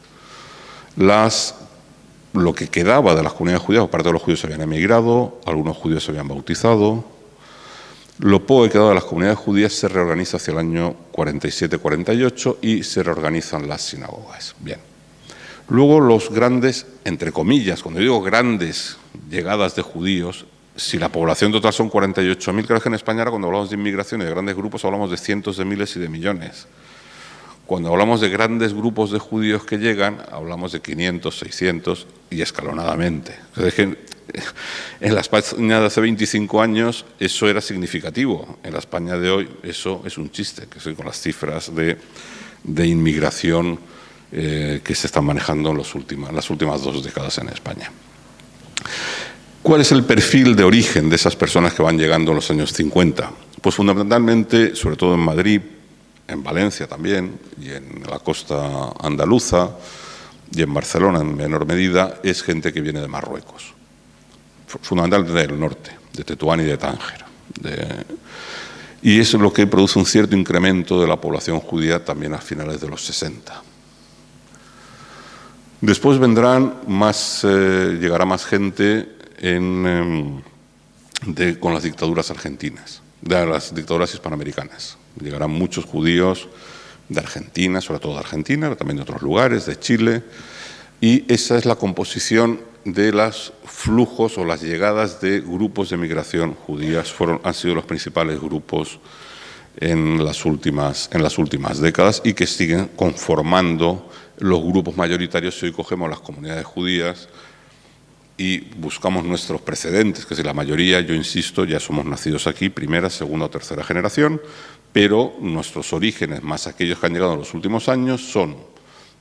lo que quedaba de las comunidades judías, parte de los judíos se habían emigrado, algunos judíos se habían bautizado. Lo poco que quedaba de las comunidades judías se reorganiza hacia el año 47-48 y se reorganizan las sinagogas. Bien. Luego los grandes, entre comillas, cuando digo grandes llegadas de judíos, si la población total son 48.000, creo que en España ahora cuando hablamos de inmigración y de grandes grupos hablamos de cientos de miles y de millones. Cuando hablamos de grandes grupos de judíos que llegan, hablamos de 500, 600 y escalonadamente. Es que en la España de hace 25 años eso era significativo. En la España de hoy eso es un chiste, que soy con las cifras de inmigración que se están manejando en las últimas 2 décadas en España. ¿Cuál es el perfil de origen de esas personas que van llegando en los años 50? Pues fundamentalmente, sobre todo en Madrid, en Valencia también, y en la costa andaluza, y en Barcelona en menor medida, es gente que viene de Marruecos. Fundamentalmente del norte, de Tetuán y de Tánger. Y eso es lo que produce un cierto incremento de la población judía también a finales de los 60. Después llegará más gente con las dictaduras argentinas, de las dictaduras hispanoamericanas. Llegarán muchos judíos de Argentina, sobre todo de Argentina, pero también de otros lugares, de Chile, y esa es la composición de los flujos o las llegadas de grupos de migración judías. Han sido los principales grupos en las últimas décadas y que siguen conformando los grupos mayoritarios. Si hoy cogemos las comunidades judías y buscamos nuestros precedentes, que si la mayoría, yo insisto, ya somos nacidos aquí, primera, segunda o tercera generación, pero nuestros orígenes, más aquellos que han llegado en los últimos años, son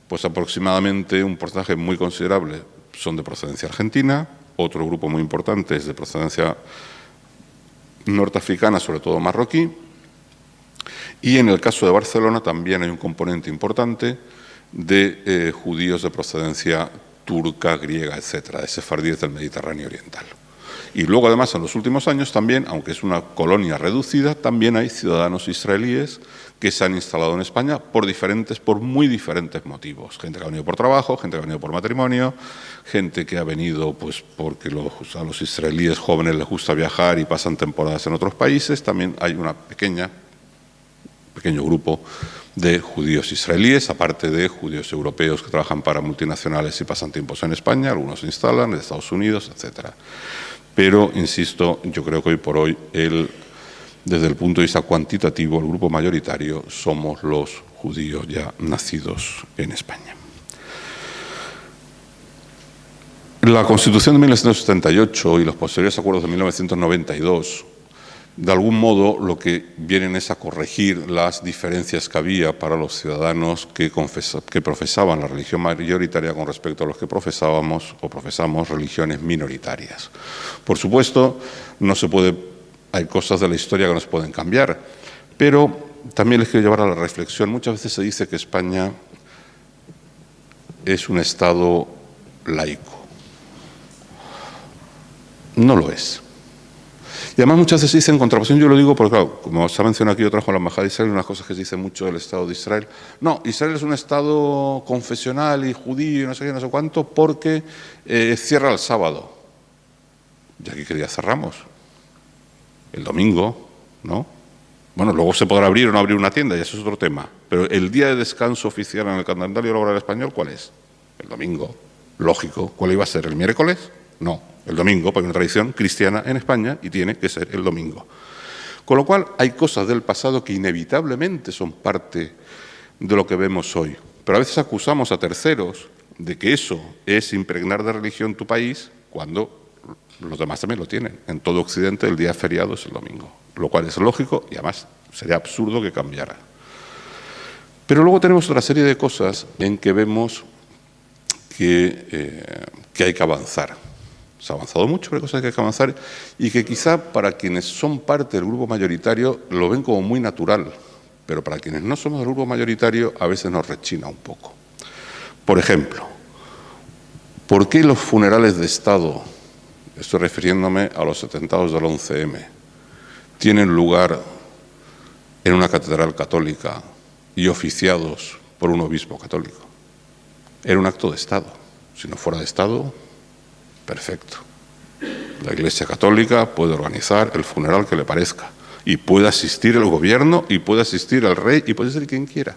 pues aproximadamente un porcentaje muy considerable son de procedencia argentina, otro grupo muy importante es de procedencia norteafricana, sobre todo marroquí, y en el caso de Barcelona también hay un componente importante de judíos de procedencia turca, griega, etcétera, de sefardíes del Mediterráneo oriental. Y luego, además, en los últimos años también, aunque es una colonia reducida, también hay ciudadanos israelíes que se han instalado en España por muy diferentes motivos. Gente que ha venido por trabajo, gente que ha venido por matrimonio, gente que ha venido pues porque a los israelíes jóvenes les gusta viajar y pasan temporadas en otros países. También hay un pequeño grupo de judíos israelíes, aparte de judíos europeos que trabajan para multinacionales y pasan tiempos en España, algunos se instalan en Estados Unidos, etcétera. Pero, insisto, yo creo que hoy por hoy, desde el punto de vista cuantitativo, el grupo mayoritario somos los judíos ya nacidos en España. La Constitución de 1978 y los posteriores acuerdos de 1992, de algún modo, lo que vienen es a corregir las diferencias que había para los ciudadanos que profesaban la religión mayoritaria con respecto a los que profesamos religiones minoritarias. Por supuesto, hay cosas de la historia que no se pueden cambiar, pero también les quiero llevar a la reflexión. Muchas veces se dice que España es un Estado laico. No lo es. Y además muchas veces se dice en contraposición, yo lo digo porque, claro, como se ha mencionado aquí, yo trabajo en la Embajada de Israel, unas cosas que se dice mucho del Estado de Israel. No, Israel es un Estado confesional y judío y no sé qué, no sé cuánto, porque cierra el sábado. ¿Y aquí qué día cerramos? El domingo, ¿no? Bueno, luego se podrá abrir o no abrir una tienda, y eso es otro tema. Pero el día de descanso oficial en el calendario laboral español, ¿cuál es? El domingo. Lógico. ¿Cuál iba a ser? ¿El miércoles? No. El domingo, porque hay una tradición cristiana en España y tiene que ser el domingo. Con lo cual, hay cosas del pasado que inevitablemente son parte de lo que vemos hoy. Pero a veces acusamos a terceros de que eso es impregnar de religión tu país cuando los demás también lo tienen. En todo Occidente el día feriado es el domingo, lo cual es lógico y además sería absurdo que cambiara. Pero luego tenemos otra serie de cosas en que vemos que hay que avanzar. Se ha avanzado mucho, pero hay cosas que hay que avanzar y que quizá para quienes son parte del grupo mayoritario lo ven como muy natural, pero para quienes no somos del grupo mayoritario a veces nos rechina un poco. Por ejemplo, ¿por qué los funerales de Estado, estoy refiriéndome a los atentados del 11M, tienen lugar en una catedral católica y oficiados por un obispo católico? Era un acto de Estado. Si no fuera de Estado, perfecto. La Iglesia Católica puede organizar el funeral que le parezca y puede asistir el gobierno y puede asistir el rey y puede ser quien quiera.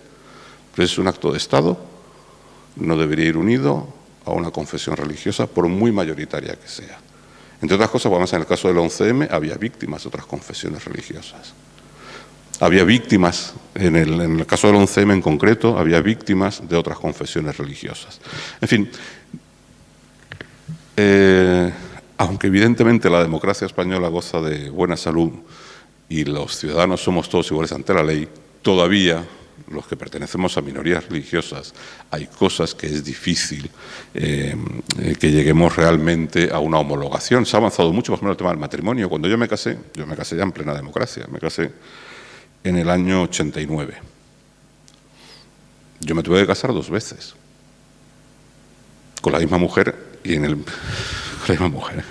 Pero es un acto de Estado, no debería ir unido a una confesión religiosa por muy mayoritaria que sea. Entre otras cosas, además en el caso del 11M había víctimas de otras confesiones religiosas. Había víctimas, en el caso del 11M en concreto, había víctimas de otras confesiones religiosas. En fin, aunque evidentemente la democracia española goza de buena salud y los ciudadanos somos todos iguales ante la ley, todavía los que pertenecemos a minorías religiosas hay cosas que es difícil que lleguemos realmente a una homologación. Se ha avanzado mucho, por ejemplo, el tema del matrimonio. Cuando yo me casé ya en plena democracia, me casé en el año 89. Yo me tuve que casar 2 veces, con la misma mujer con la misma mujer.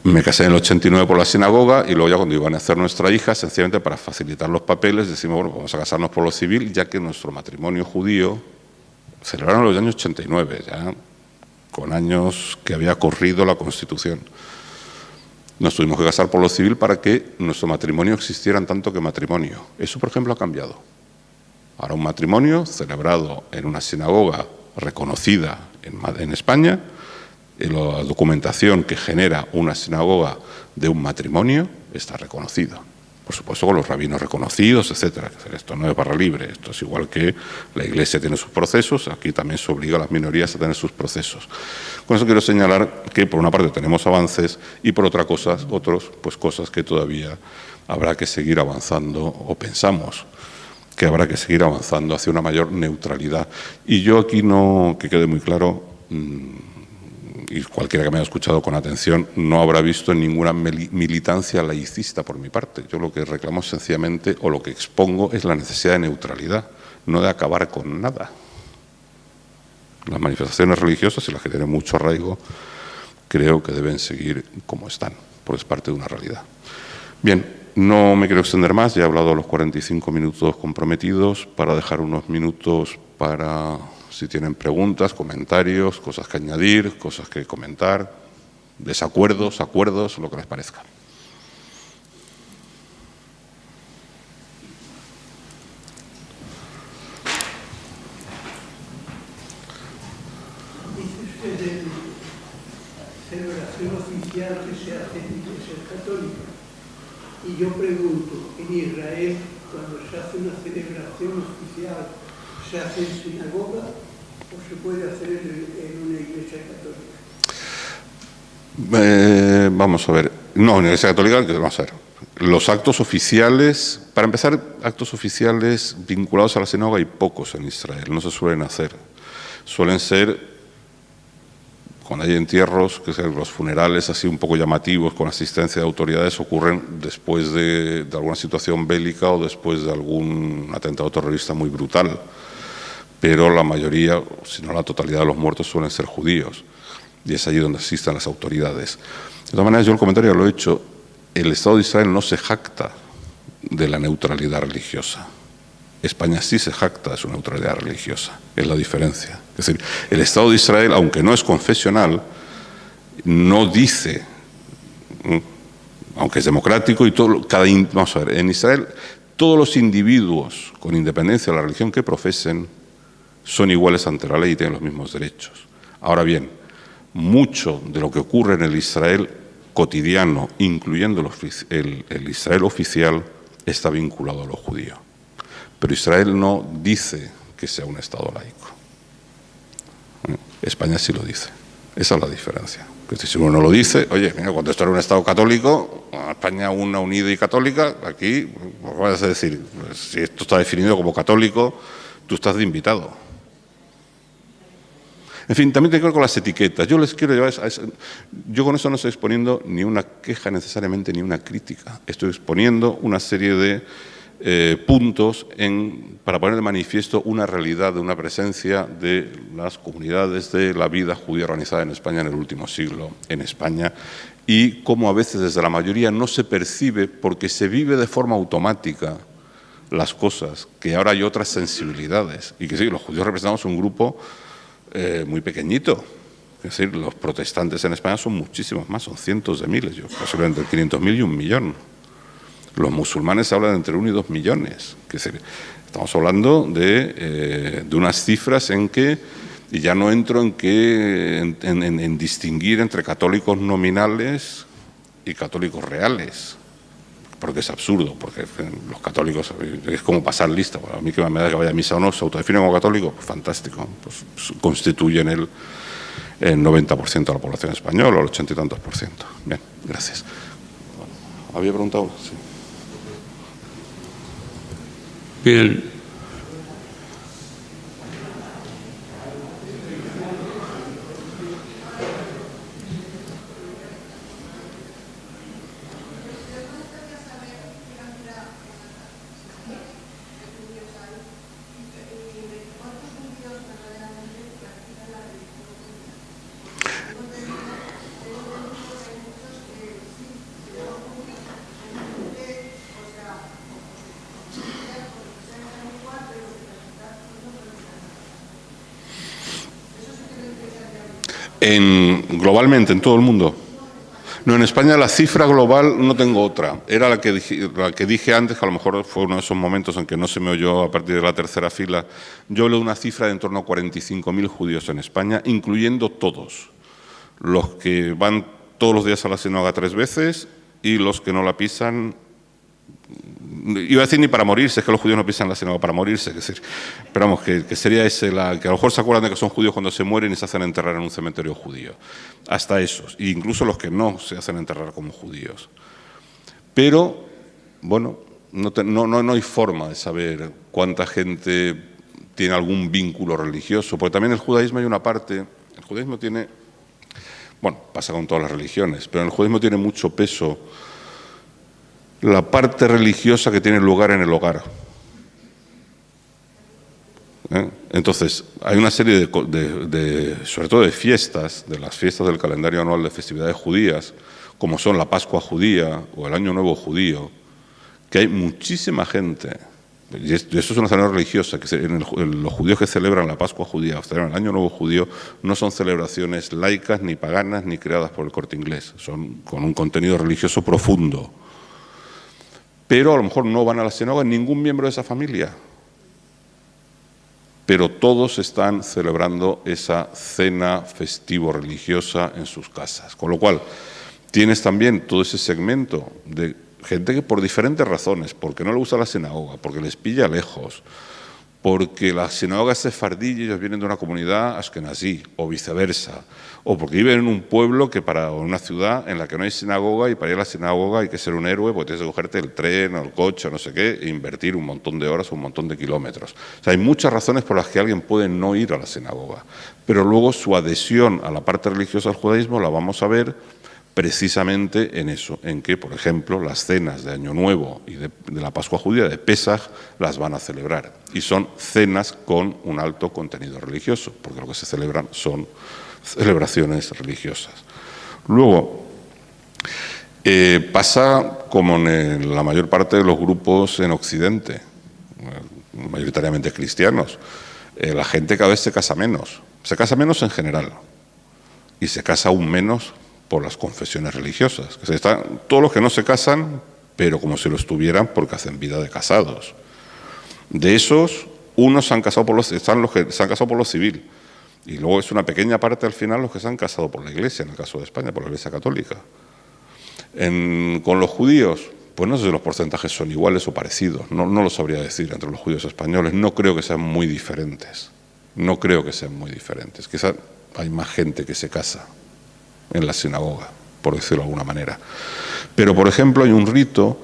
Me casé en el 89 por la sinagoga y luego ya cuando iban a nacer nuestra hija, sencillamente para facilitar los papeles, decimos, bueno, vamos a casarnos por lo civil, ya que nuestro matrimonio judío celebraron los años 89, ya con años que había corrido la Constitución. Nos tuvimos que casar por lo civil para que nuestro matrimonio existiera en tanto que matrimonio. Eso, por ejemplo, ha cambiado. Ahora un matrimonio celebrado en una sinagoga reconocida en España, la documentación que genera una sinagoga de un matrimonio está reconocida. por supuesto con los rabinos reconocidos, etcétera. Esto no es barra libre, esto es igual que la Iglesia tiene sus procesos, aquí también se obliga a las minorías a tener sus procesos. Con eso quiero señalar que por una parte tenemos avances y por otra cosas que todavía habrá que seguir avanzando, o pensamos que habrá que seguir avanzando hacia una mayor neutralidad. Y yo aquí no, que quede muy claro, y cualquiera que me haya escuchado con atención no habrá visto ninguna militancia laicista por mi parte. Yo lo que reclamo sencillamente, o lo que expongo, es la necesidad de neutralidad, no de acabar con nada. Las manifestaciones religiosas, y las que tienen mucho arraigo, creo que deben seguir como están, porque es parte de una realidad. Bien, no me quiero extender más, ya he hablado los 45 minutos comprometidos, para dejar unos minutos para, si tienen preguntas, comentarios, cosas que añadir, cosas que comentar, desacuerdos, acuerdos, lo que les parezca. Dice usted de celebración oficial que se hace en Iglesia Católica. Y yo pregunto, en Israel, cuando se hace una celebración oficial, ¿se hace en sinagoga o se puede hacer en una iglesia católica? Vamos a ver. No, en la Iglesia Católica, vamos a ver. Los actos oficiales, para empezar, actos oficiales vinculados a la sinagoga hay pocos en Israel, no se suelen hacer. Suelen ser, cuando hay entierros, que son los funerales así un poco llamativos, con asistencia de autoridades, ocurren después de alguna situación bélica o después de algún atentado terrorista muy brutal. Pero la mayoría, si no la totalidad de los muertos, suelen ser judíos. Y es allí donde asisten las autoridades. De todas maneras, yo el comentario lo he hecho, el Estado de Israel no se jacta de la neutralidad religiosa. España sí se jacta de su neutralidad religiosa, es la diferencia. Es decir, el Estado de Israel, aunque no es confesional, no dice, aunque es democrático y todo, vamos a ver, en Israel todos los individuos, con independencia de la religión que profesen, son iguales ante la ley y tienen los mismos derechos. Ahora bien, mucho de lo que ocurre en el Israel cotidiano, incluyendo el Israel oficial, está vinculado a lo judío. Pero Israel no dice que sea un Estado laico. España sí lo dice. Esa es la diferencia. Si uno no lo dice, oye, mira, cuando esto era un Estado católico, España una unida y católica, aquí, pues vas a decir, pues, si esto está definido como católico, tú estás de invitado. En fin, también tiene que ver con las etiquetas. Yo les quiero llevar yo con eso no estoy exponiendo ni una queja necesariamente, ni una crítica. Estoy exponiendo una serie de puntos para poner de manifiesto una realidad de una presencia de las comunidades de la vida judía organizada en España en el último siglo, en España, y cómo a veces desde la mayoría no se percibe porque se vive de forma automática las cosas, que ahora hay otras sensibilidades, y que sí, los judíos representamos un grupo muy pequeñito. Es decir, los protestantes en España son muchísimos más, son cientos de miles, posiblemente entre 500.000 y 1 millón. Los musulmanes hablan de entre 1 y 2 millones. Estamos hablando de unas cifras en que, y ya no entro en distinguir entre católicos nominales y católicos reales, porque es absurdo, porque los católicos es como pasar lista. Bueno, a mí que me da que vaya a misa o no, se autodefinen como católicos, pues fantástico, pues constituyen el 90% de la población española, o el 80 y tantos %. Bien, gracias. ¿Había preguntado? Sí. Bien. Globalmente, en todo el mundo. No, en España la cifra global no tengo otra. Era la que dije antes, que a lo mejor fue uno de esos momentos en que no se me oyó a partir de la tercera fila. Yo hablo de una cifra de en torno a 45.000 judíos en España, incluyendo todos. Los que van todos los días a la sinagoga 3 veces y los que no la pisan iba a decir ni para morirse, es que los judíos no piensan en la sinagoga para morirse, es decir, pero vamos, que sería ese, que a lo mejor se acuerdan de que son judíos cuando se mueren y se hacen enterrar en un cementerio judío. Hasta esos, e incluso los que no se hacen enterrar como judíos. Pero, bueno, no hay forma de saber cuánta gente tiene algún vínculo religioso, porque también en el judaísmo hay una parte, el judaísmo tiene, bueno, pasa con todas las religiones, pero en el judaísmo tiene mucho peso la parte religiosa que tiene lugar en el hogar. Entonces, hay una serie sobre todo de fiestas, de las fiestas del calendario anual de festividades judías, como son la Pascua judía o el Año Nuevo judío, que hay muchísima gente, y eso es una celebración religiosa, que los judíos que celebran la Pascua judía o celebran el Año Nuevo judío no son celebraciones laicas, ni paganas, ni creadas por el Corte Inglés, son con un contenido religioso profundo. Pero a lo mejor no van a la sinagoga ningún miembro de esa familia. Pero todos están celebrando esa cena festivo-religiosa en sus casas. Con lo cual, tienes también todo ese segmento de gente que por diferentes razones, porque no le gusta la sinagoga, porque les pilla lejos, porque la sinagoga es sefardí y ellos vienen de una comunidad ashkenazí, o viceversa, o porque viven en un pueblo o en una ciudad en la que no hay sinagoga, y para ir a la sinagoga hay que ser un héroe, porque tienes que cogerte el tren o el coche o no sé qué, e invertir un montón de horas o un montón de kilómetros. O sea, hay muchas razones por las que alguien puede no ir a la sinagoga, pero luego su adhesión a la parte religiosa del judaísmo la vamos a ver precisamente en eso, en que, por ejemplo, las cenas de Año Nuevo y de la Pascua judía, de Pesaj, las van a celebrar. Y son cenas con un alto contenido religioso, porque lo que se celebran son celebraciones religiosas. Luego, pasa como en la mayor parte de los grupos en Occidente, mayoritariamente cristianos, la gente cada vez se casa menos en general, y se casa aún menos por las confesiones religiosas. Están todos los que no se casan, pero como si lo estuvieran porque hacen vida de casados. De esos, unos se han casado están los que se han casado por lo civil, y luego es una pequeña parte al final los que se han casado por la Iglesia, en el caso de España, por la Iglesia Católica. Con los judíos, pues no sé si los porcentajes son iguales o parecidos, no lo sabría decir entre los judíos españoles, no creo que sean muy diferentes, quizás hay más gente que se casa en la sinagoga, por decirlo de alguna manera. Pero, por ejemplo, hay un rito,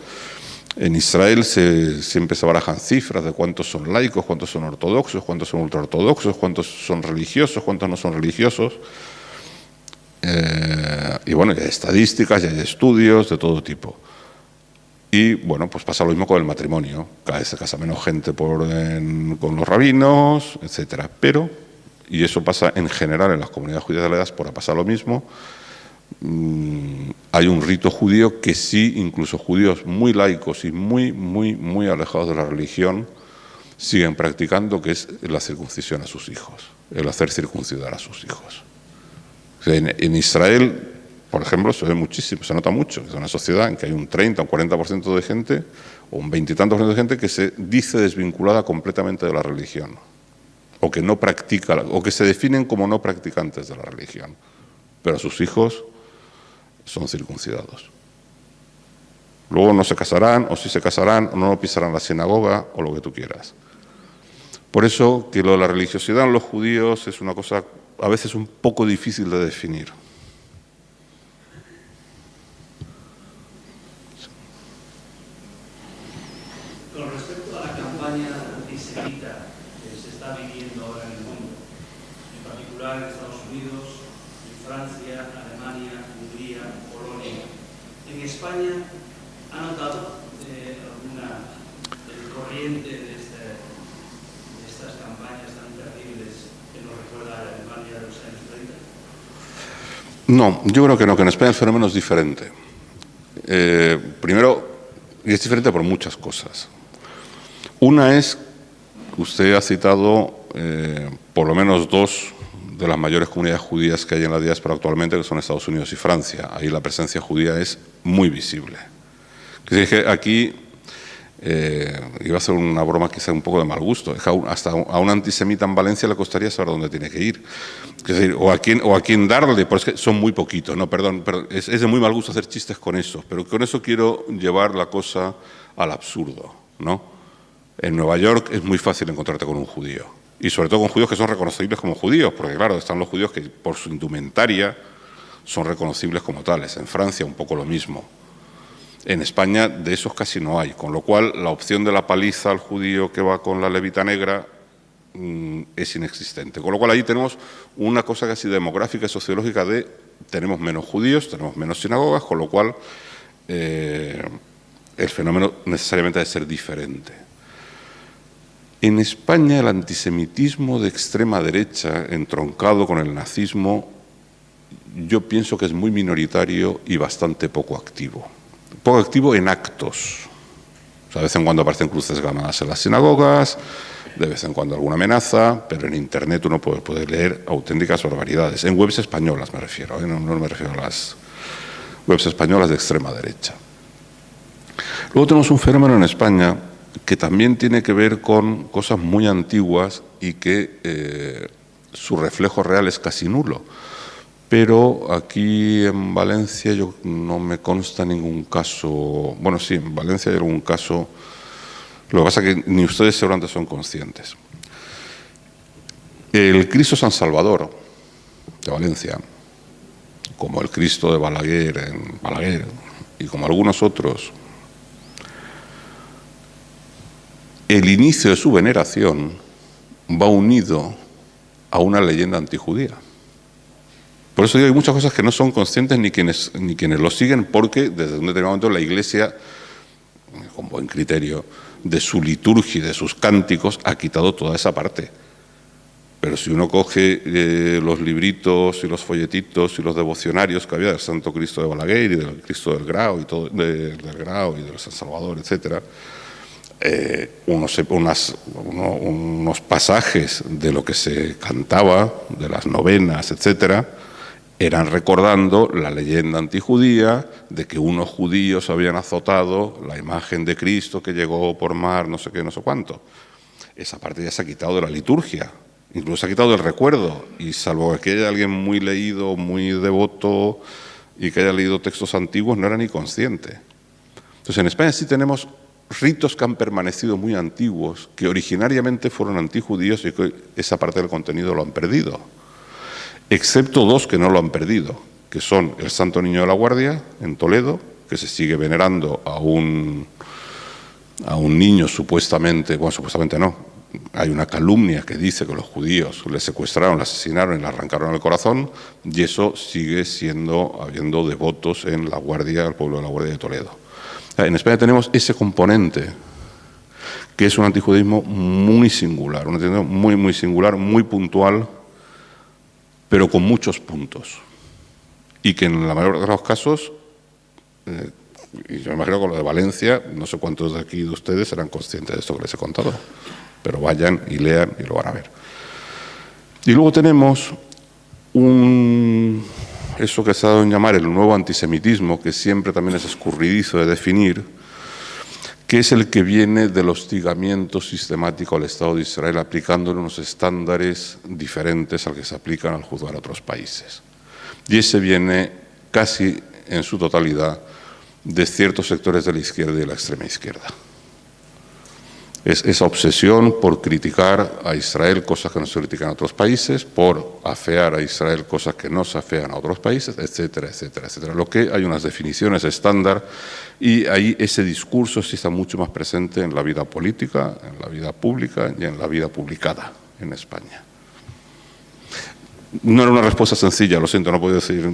en Israel siempre se barajan cifras de cuántos son laicos, cuántos son ortodoxos, cuántos son ultraortodoxos, cuántos son religiosos, cuántos no son religiosos. Y bueno, hay estadísticas y hay estudios de todo tipo. Y bueno, pues pasa lo mismo con el matrimonio. Cada vez se casa menos gente con los rabinos, etcétera. Pero, y eso pasa en general en las comunidades judías de la diáspora, pasa lo mismo. Hay un rito judío que sí, incluso judíos muy laicos y muy alejados de la religión siguen practicando, que es la circuncisión a sus hijos, el hacer circuncidar a sus hijos. O sea, en Israel, por ejemplo, se ve muchísimo, se nota mucho. Es una sociedad en que hay un 30 o un 40% de gente, o un 20 y tantos % de gente que se dice desvinculada completamente de la religión, o que no practica, o que se definen como no practicantes de la religión, pero sus hijos son circuncidados. Luego no se casarán, o sí se casarán, o no pisarán la sinagoga, o lo que tú quieras. Por eso que lo de la religiosidad en los judíos es una cosa a veces un poco difícil de definir. Con respecto a la campaña antisemita que se está viviendo ahora en el mundo, en particular en Estados Unidos, en Francia, Alemania, Hungría, Polonia, en España, ¿ha notado alguna corriente de estas campañas tan terribles que nos recuerda a la Alemania de los años 30? No, yo creo que no, que en España el fenómeno es diferente. Primero, y es diferente por muchas cosas. Una es, usted ha citado por lo menos dos de las mayores comunidades judías que hay en la diáspora actualmente, que son Estados Unidos y Francia. Ahí la presencia judía es muy visible. Aquí Iba a hacer una broma quizá un poco de mal gusto. Hasta a un antisemita en Valencia le costaría saber dónde tiene que ir. Es decir, o a quién darle, porque es que son muy poquitos, ¿no? Perdón, es de muy mal gusto hacer chistes con eso, pero con eso quiero llevar la cosa al absurdo, ¿no? En Nueva York es muy fácil encontrarte con un judío, y sobre todo con judíos que son reconocibles como judíos, porque claro, están los judíos que por su indumentaria son reconocibles como tales. En Francia un poco lo mismo. En España de esos casi no hay, con lo cual la opción de la paliza al judío que va con la levita negra es inexistente. Con lo cual ahí tenemos una cosa casi demográfica y sociológica de tenemos menos judíos, tenemos menos sinagogas, con lo cual el fenómeno necesariamente ha de ser diferente. En España el antisemitismo de extrema derecha, entroncado con el nazismo, yo pienso que es muy minoritario y bastante poco activo. Poco activo en actos. O sea, de vez en cuando aparecen cruces gamadas en las sinagogas, de vez en cuando alguna amenaza, pero en Internet uno puede leer auténticas barbaridades. En webs españolas me refiero, no me refiero a las webs españolas de extrema derecha. Luego tenemos un fenómeno en España que también tiene que ver con cosas muy antiguas y que su reflejo real es casi nulo. Pero aquí en Valencia yo no me consta ningún caso. Bueno, sí, en Valencia hay algún caso. Lo que pasa es que ni ustedes seguramente son conscientes. El Cristo San Salvador de Valencia, como el Cristo de Balaguer en Balaguer y como algunos otros, el inicio de su veneración va unido a una leyenda antijudía. Por eso digo, hay muchas cosas que no son conscientes ni quienes lo siguen, porque desde un determinado momento la Iglesia, con buen criterio, de su liturgia y de sus cánticos, ha quitado toda esa parte. Pero si uno coge los libritos y los folletitos y los devocionarios que había del Santo Cristo de Balaguer y del Cristo del Grau y todo, del Grau y del San Salvador, etcétera, unos pasajes de lo que se cantaba, de las novenas, etcétera, eran recordando la leyenda antijudía de que unos judíos habían azotado la imagen de Cristo que llegó por mar, no sé qué, no sé cuánto. Esa parte ya se ha quitado de la liturgia, incluso se ha quitado del recuerdo, y salvo que haya alguien muy leído, muy devoto y que haya leído textos antiguos, no era ni consciente. Entonces en España sí tenemos ritos que han permanecido muy antiguos, que originariamente fueron antijudíos y que esa parte del contenido lo han perdido. Excepto dos que no lo han perdido, que son el Santo Niño de la Guardia, en Toledo, que se sigue venerando a un niño supuestamente, bueno, supuestamente no, hay una calumnia que dice que los judíos le secuestraron, le asesinaron y le arrancaron el corazón, y eso sigue habiendo devotos en la Guardia, el pueblo de la Guardia de Toledo. En España tenemos ese componente, que es un antijudaísmo muy singular, un antijudaísmo muy, muy singular, muy puntual, pero con muchos puntos. Y que en la mayoría de los casos, y yo me imagino con lo de Valencia, no sé cuántos de aquí de ustedes serán conscientes de esto que les he contado, pero vayan y lean y lo van a ver. Y luego tenemos eso que se ha dado en llamar el nuevo antisemitismo, que siempre también es escurridizo de definir, que es el que viene del hostigamiento sistemático al Estado de Israel, aplicándole unos estándares diferentes al que se aplican al juzgar a otros países. Y ese viene casi en su totalidad de ciertos sectores de la izquierda y de la extrema izquierda. Es esa obsesión por criticar a Israel cosas que no se critican en otros países, por afear a Israel cosas que no se afean a otros países, etcétera, etcétera, etcétera. Lo que hay unas definiciones estándar y ahí ese discurso sí está mucho más presente en la vida política, en la vida pública y en la vida publicada en España. No era una respuesta sencilla, lo siento, no puedo decir.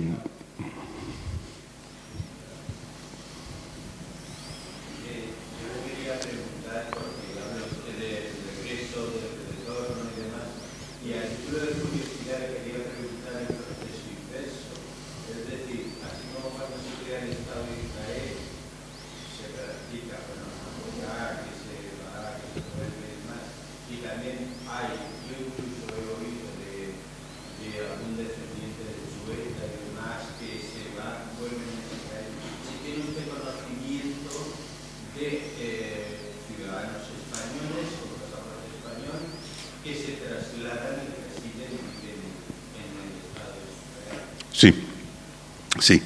Sí.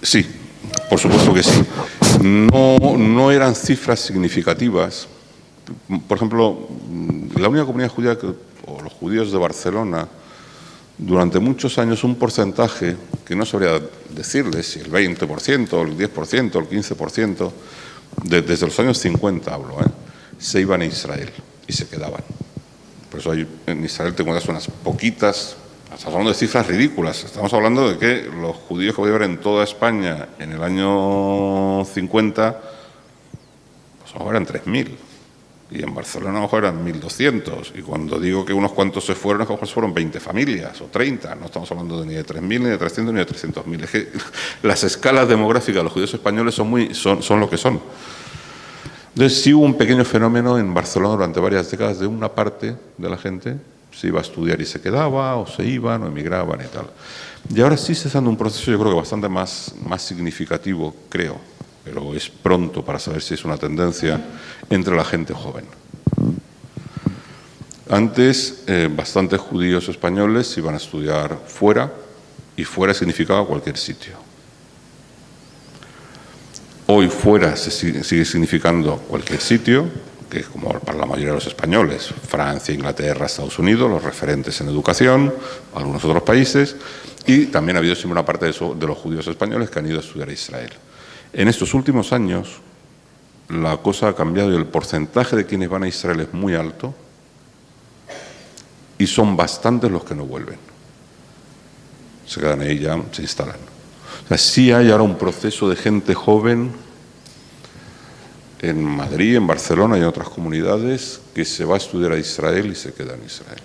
Sí, por supuesto que sí. No eran cifras significativas. Por ejemplo, la única comunidad judía, o los judíos de Barcelona, durante muchos años un porcentaje, que no sabría decirles si el 20%, el 10%, el 15%, desde los años 50 hablo, se iban a Israel y se quedaban. Por eso en Israel te encuentras unas poquitas. Estamos hablando de cifras ridículas. Estamos hablando de que los judíos que vivían en toda España en el año 50, pues a lo mejor eran 3.000. Y en Barcelona a lo mejor eran 1.200. Y cuando digo que unos cuantos se fueron, a lo mejor fueron 20 familias o 30. No estamos hablando ni de 3.000, ni de 300, ni de 300.000. Es que las escalas demográficas de los judíos españoles son lo que son. Entonces sí hubo un pequeño fenómeno en Barcelona durante varias décadas de una parte de la gente se iba a estudiar y se quedaba, o se iban, o emigraban y tal. Y ahora sí se está dando un proceso, yo creo que bastante más significativo, creo, pero es pronto para saber si es una tendencia entre la gente joven. Antes, bastantes judíos españoles iban a estudiar fuera, y fuera significaba cualquier sitio. Hoy fuera sigue significando cualquier sitio, que es como para la mayoría de los españoles, Francia, Inglaterra, Estados Unidos, los referentes en educación, algunos otros países, y también ha habido siempre una parte de los judíos españoles que han ido a estudiar a Israel. En estos últimos años, la cosa ha cambiado y el porcentaje de quienes van a Israel es muy alto, y son bastantes los que no vuelven. Se quedan ahí ya, se instalan. O sea, sí hay ahora un proceso de gente joven en Madrid, en Barcelona y en otras comunidades que se va a estudiar a Israel y se queda en Israel.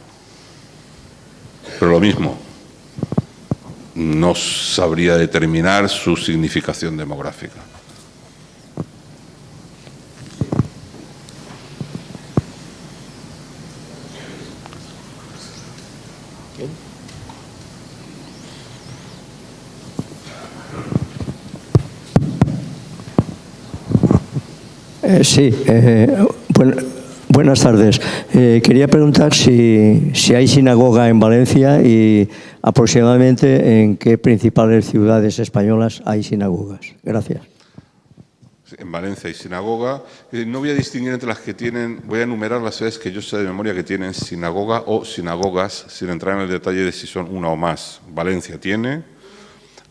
Pero lo mismo, no sabría determinar su significación demográfica. Sí, buenas tardes. Quería preguntar si hay sinagoga en Valencia y aproximadamente en qué principales ciudades españolas hay sinagogas. Gracias. En Valencia hay sinagoga. No voy a distinguir entre las que tienen, voy a enumerar las ciudades que yo sé de memoria que tienen sinagoga o sinagogas, sin entrar en el detalle de si son una o más. Valencia tiene,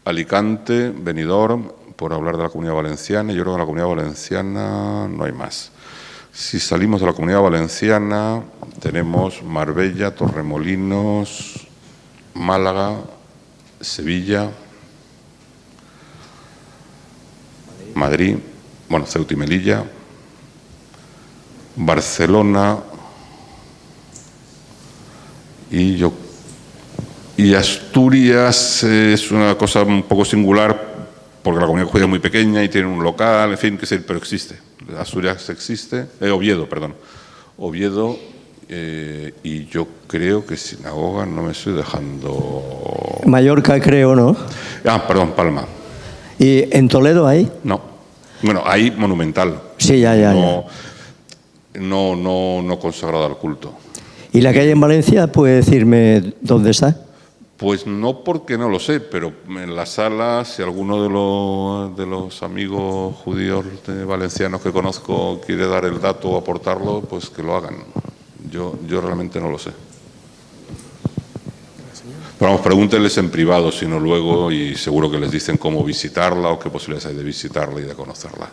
Alicante, Benidorm, por hablar de la Comunidad Valenciana, yo creo que en la Comunidad Valenciana no hay más. Si salimos de la Comunidad Valenciana, tenemos Marbella, Torremolinos, Málaga, Sevilla, Madrid, bueno, Ceuta y Melilla, Barcelona y Asturias es una cosa un poco singular porque la comunidad judía es muy pequeña y tiene un local, en fin, pero existe. Asturias existe, Oviedo, y yo creo que sinagoga no me estoy dejando. Mallorca creo, ¿no? Perdón, Palma. ¿Y en Toledo hay? No. Bueno, hay monumental. Sí, ya. No consagrado al culto. ¿Y la que hay en Valencia, puede decirme dónde está? Pues no, porque no lo sé, pero en la sala, si alguno de los amigos judíos valencianos que conozco quiere dar el dato o aportarlo, pues que lo hagan. Yo realmente no lo sé. Pero vamos, pregúntenles en privado, si no luego, y seguro que les dicen cómo visitarla o qué posibilidades hay de visitarla y de conocerla.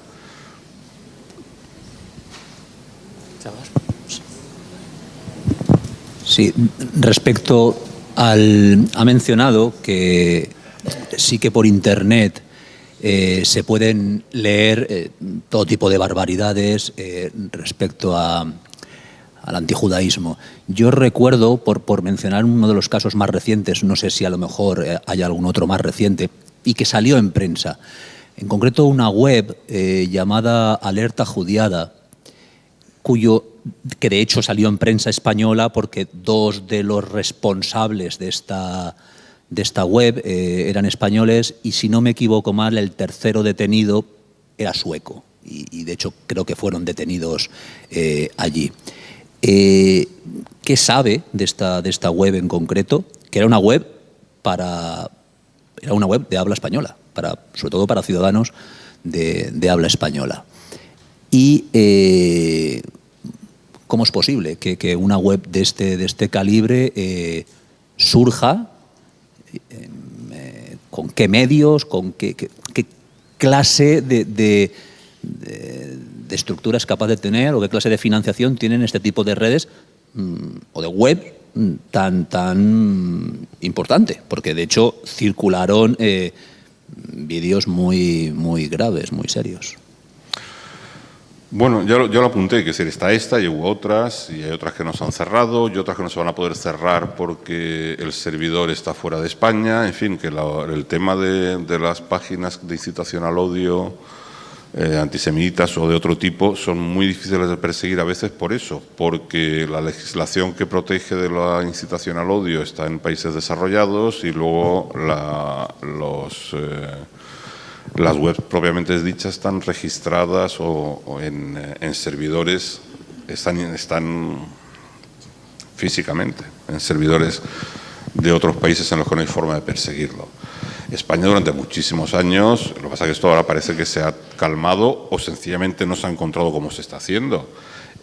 Sí, respecto ha mencionado que sí que por Internet se pueden leer todo tipo de barbaridades respecto al antijudaísmo. Yo recuerdo, por mencionar uno de los casos más recientes, no sé si a lo mejor hay algún otro más reciente, y que salió en prensa, en concreto una web llamada Alerta Judiada, que de hecho salió en prensa española porque dos de los responsables de esta web eran españoles y, si no me equivoco mal, el tercero detenido era sueco y de hecho creo que fueron detenidos allí. ¿Qué sabe de esta web en concreto? Que era una web para era una web de habla española, sobre todo para ciudadanos de habla española. Y ¿cómo es posible que una web de este calibre surja? ¿Con qué medios? ¿Con qué clase de estructura es capaz de tener, o qué clase de financiación tienen este tipo de redes o de web tan importante? Porque de hecho circularon vídeos muy graves, muy serios. Bueno, yo lo apunté, que decir, está esta y hubo otras, y hay otras que no se han cerrado y otras que no se van a poder cerrar porque el servidor está fuera de España. En fin, que el tema de las páginas de incitación al odio, antisemitas o de otro tipo, son muy difíciles de perseguir a veces por eso, porque la legislación que protege de la incitación al odio está en países desarrollados y luego las webs propiamente dichas están registradas o en servidores, están físicamente en servidores de otros países en los que no hay forma de perseguirlo. España durante muchísimos años, lo que pasa es que esto ahora parece que se ha calmado o sencillamente no se ha encontrado cómo se está haciendo.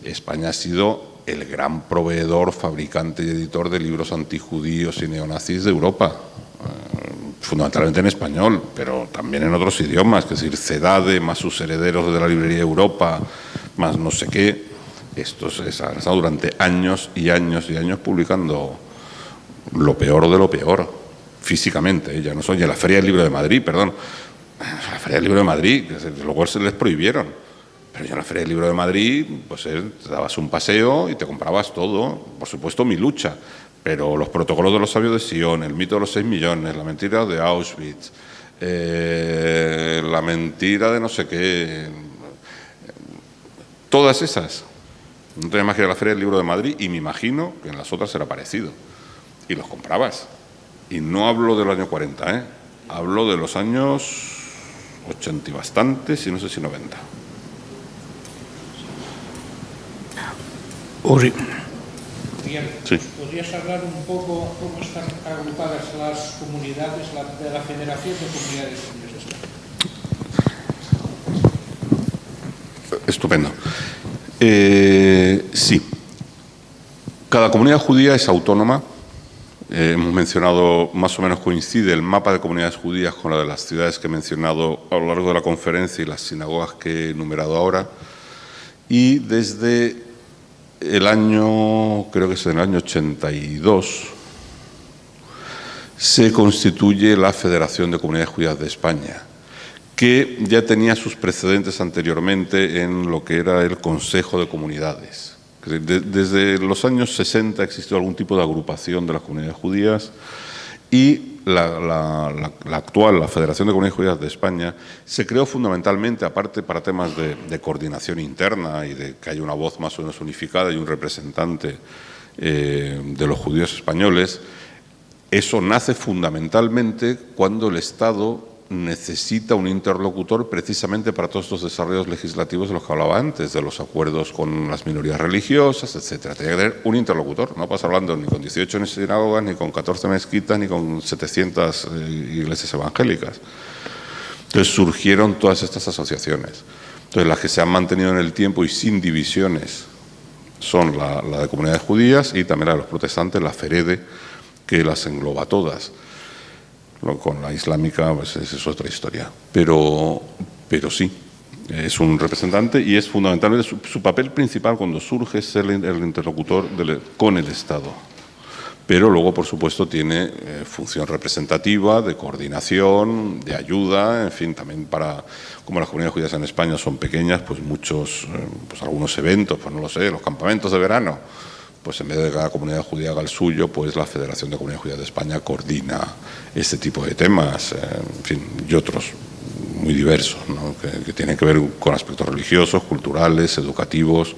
España ha sido el gran proveedor, fabricante y editor de libros antijudíos y neonazis de Europa. Fundamentalmente en español, pero también en otros idiomas, es decir, CEDADE, más sus herederos de la librería Europa, más no sé qué. Estos han estado durante años y años y años publicando lo peor de lo peor, físicamente. Ya no son, ya la Feria del Libro de Madrid, perdón, la Feria del Libro de Madrid, luego se les prohibieron, pero ya en la Feria del Libro de Madrid, pues te dabas un paseo y te comprabas todo, por supuesto Mi Lucha, pero los protocolos de los sabios de Sion, el mito de los 6 millones, la mentira de Auschwitz, la mentira de no sé qué, todas esas. No tenía más que ir a la Feria del Libro de Madrid y me imagino que en las otras era parecido. Y los comprabas. Y no hablo del año 40, hablo de los años 80 y bastantes, y no sé si 90. Uri. Sí. ¿Podrías hablar un poco cómo están agrupadas las comunidades de la Federación de Comunidades Judías de España? Estupendo. Sí. Cada comunidad judía es autónoma. Hemos mencionado, más o menos coincide el mapa de comunidades judías con la de las ciudades que he mencionado a lo largo de la conferencia y las sinagogas que he enumerado ahora. Y desde el año, creo que es en el año 82, se constituye la Federación de Comunidades Judías de España, que ya tenía sus precedentes anteriormente en lo que era el Consejo de Comunidades. Desde los años 60 existió algún tipo de agrupación de las comunidades judías y la actual, la Federación de Comunidades Judías de España, se creó fundamentalmente, aparte para temas de coordinación interna y de que haya una voz más o menos unificada y un representante de los judíos españoles. Eso nace fundamentalmente cuando el Estado necesita un interlocutor precisamente para todos estos desarrollos legislativos de los que hablaba antes, de los acuerdos con las minorías religiosas, etcétera. Tenía que tener un interlocutor, no vas hablando ni con 18 sinagogas, ni con 14 mezquitas, ni con 700 iglesias evangélicas. Entonces surgieron todas estas asociaciones. Entonces las que se han mantenido en el tiempo y sin divisiones son la de comunidades judías y también la de los protestantes, la FEREDE, que las engloba todas. Con la islámica, pues es otra historia. Pero sí, es un representante y es fundamentalmente su papel principal cuando surge es ser el interlocutor con el Estado. Pero luego, por supuesto, tiene función representativa, de coordinación, de ayuda, en fin, también como las comunidades judías en España son pequeñas, pues algunos eventos, pues no lo sé, los campamentos de verano, pues en vez de que cada comunidad judía haga el suyo, pues la Federación de Comunidades Judías de España coordina este tipo de temas, en fin, y otros muy diversos, ¿no? que tienen que ver con aspectos religiosos, culturales, educativos,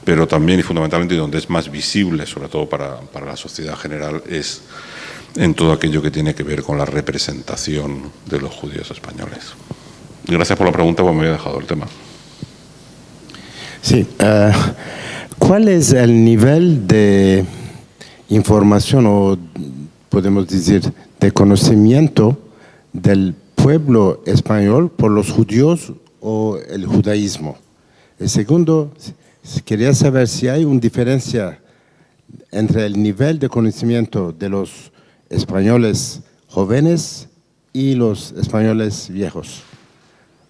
pero también y fundamentalmente donde es más visible, sobre todo para la sociedad general, es en todo aquello que tiene que ver con la representación de los judíos españoles. Gracias por la pregunta, porque me había dejado el tema. Sí. ¿Cuál es el nivel de información o, podemos decir, de conocimiento del pueblo español por los judíos o el judaísmo. El segundo, quería saber si hay una diferencia entre el nivel de conocimiento de los españoles jóvenes y los españoles viejos,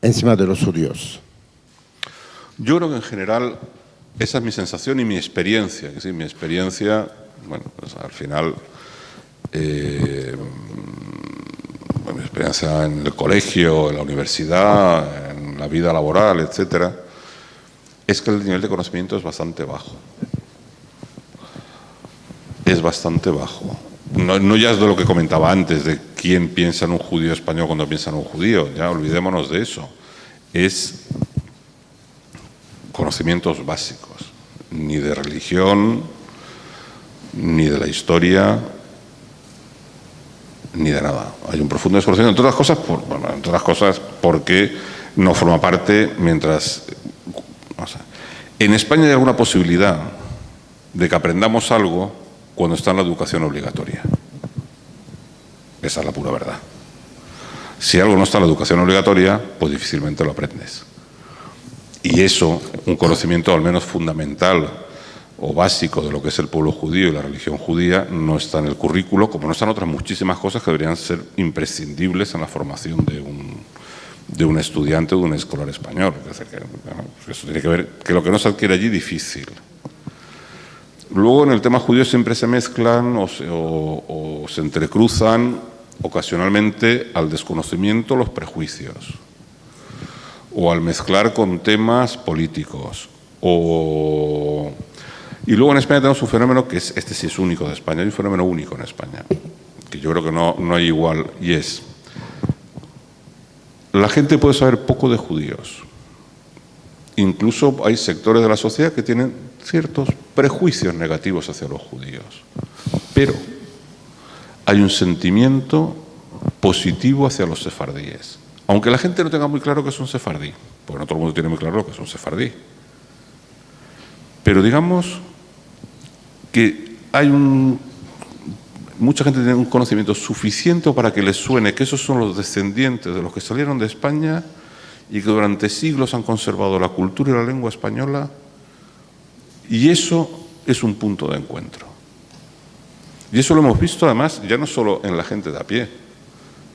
encima de los judíos. Yo creo que en general esa es mi sensación y mi experiencia. Que sí, mi experiencia, bueno, pues al final, mi experiencia en el colegio, en la universidad, en la vida laboral, etcétera, es que el nivel de conocimiento es bastante bajo. Es bastante bajo. No ya es de lo que comentaba antes, de quién piensa en un judío español cuando piensa en un judío, ya olvidémonos de eso. Es conocimientos básicos, ni de religión, ni de la historia, ni de nada. Hay un profundo desconocimiento, entre otras cosas porque no forma parte mientras... O sea, en España hay alguna posibilidad de que aprendamos algo cuando está en la educación obligatoria. Esa es la pura verdad. Si algo no está en la educación obligatoria, pues difícilmente lo aprendes. Y eso, un conocimiento al menos fundamental o básico de lo que es el pueblo judío y la religión judía, no está en el currículo, como no están otras muchísimas cosas que deberían ser imprescindibles en la formación de un estudiante o de un escolar español. Es decir, que eso tiene que ver, que lo que no se adquiere allí, difícil. Luego, en el tema judío siempre se mezclan o se entrecruzan ocasionalmente al desconocimiento los prejuicios, o al mezclar con temas políticos, y luego en España tenemos un fenómeno que este sí es único de España, hay un fenómeno único en España, que yo creo que no hay igual, y es, la gente puede saber poco de judíos. Incluso hay sectores de la sociedad que tienen ciertos prejuicios negativos hacia los judíos, pero hay un sentimiento positivo hacia los sefardíes. Aunque la gente no tenga muy claro que es un sefardí, porque no todo el mundo tiene muy claro lo que es un sefardí. Pero digamos que hay mucha gente tiene un conocimiento suficiente para que les suene que esos son los descendientes de los que salieron de España y que durante siglos han conservado la cultura y la lengua española, y eso es un punto de encuentro. Y eso lo hemos visto además ya no solo en la gente de a pie,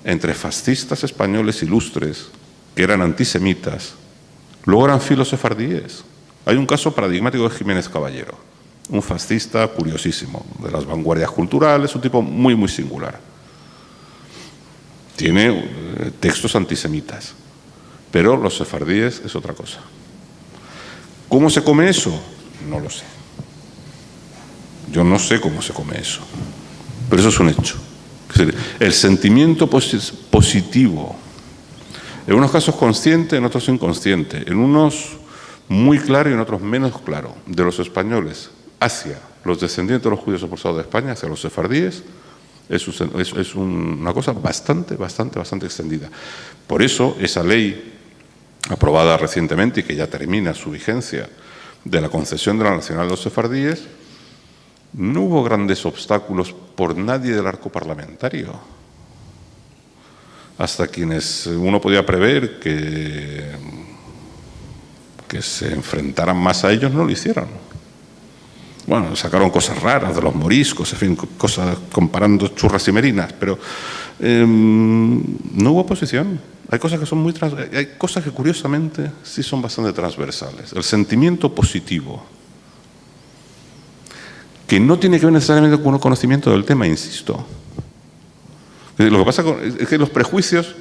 entre fascistas españoles ilustres que eran antisemitas, luego eran filosefardíes. Hay un caso paradigmático de Jiménez Caballero, un fascista curiosísimo, de las vanguardias culturales, un tipo muy, muy singular. Tiene textos antisemitas, pero los sefardíes es otra cosa. ¿Cómo se come eso? No lo sé. Yo no sé cómo se come eso, pero eso es un hecho. Es decir, el sentimiento positivo, en unos casos consciente, en otros inconsciente, en unos muy claro y en otros menos claro, de los españoles hacia los descendientes de los judíos expulsados de España, hacia los sefardíes, es una cosa bastante extendida. Por eso, esa ley aprobada recientemente y que ya termina su vigencia, de la concesión de la nacionalidad de los sefardíes, no hubo grandes obstáculos por nadie del arco parlamentario. Hasta quienes uno podía prever que se enfrentaran más a ellos no lo hicieron. Bueno, sacaron cosas raras de los moriscos, en fin, cosas comparando churras y merinas, pero no hubo oposición. Hay cosas que son hay cosas que curiosamente sí son bastante transversales. El sentimiento positivo, que no tiene que ver necesariamente con un conocimiento del tema, insisto. Lo que pasa es que los prejuicios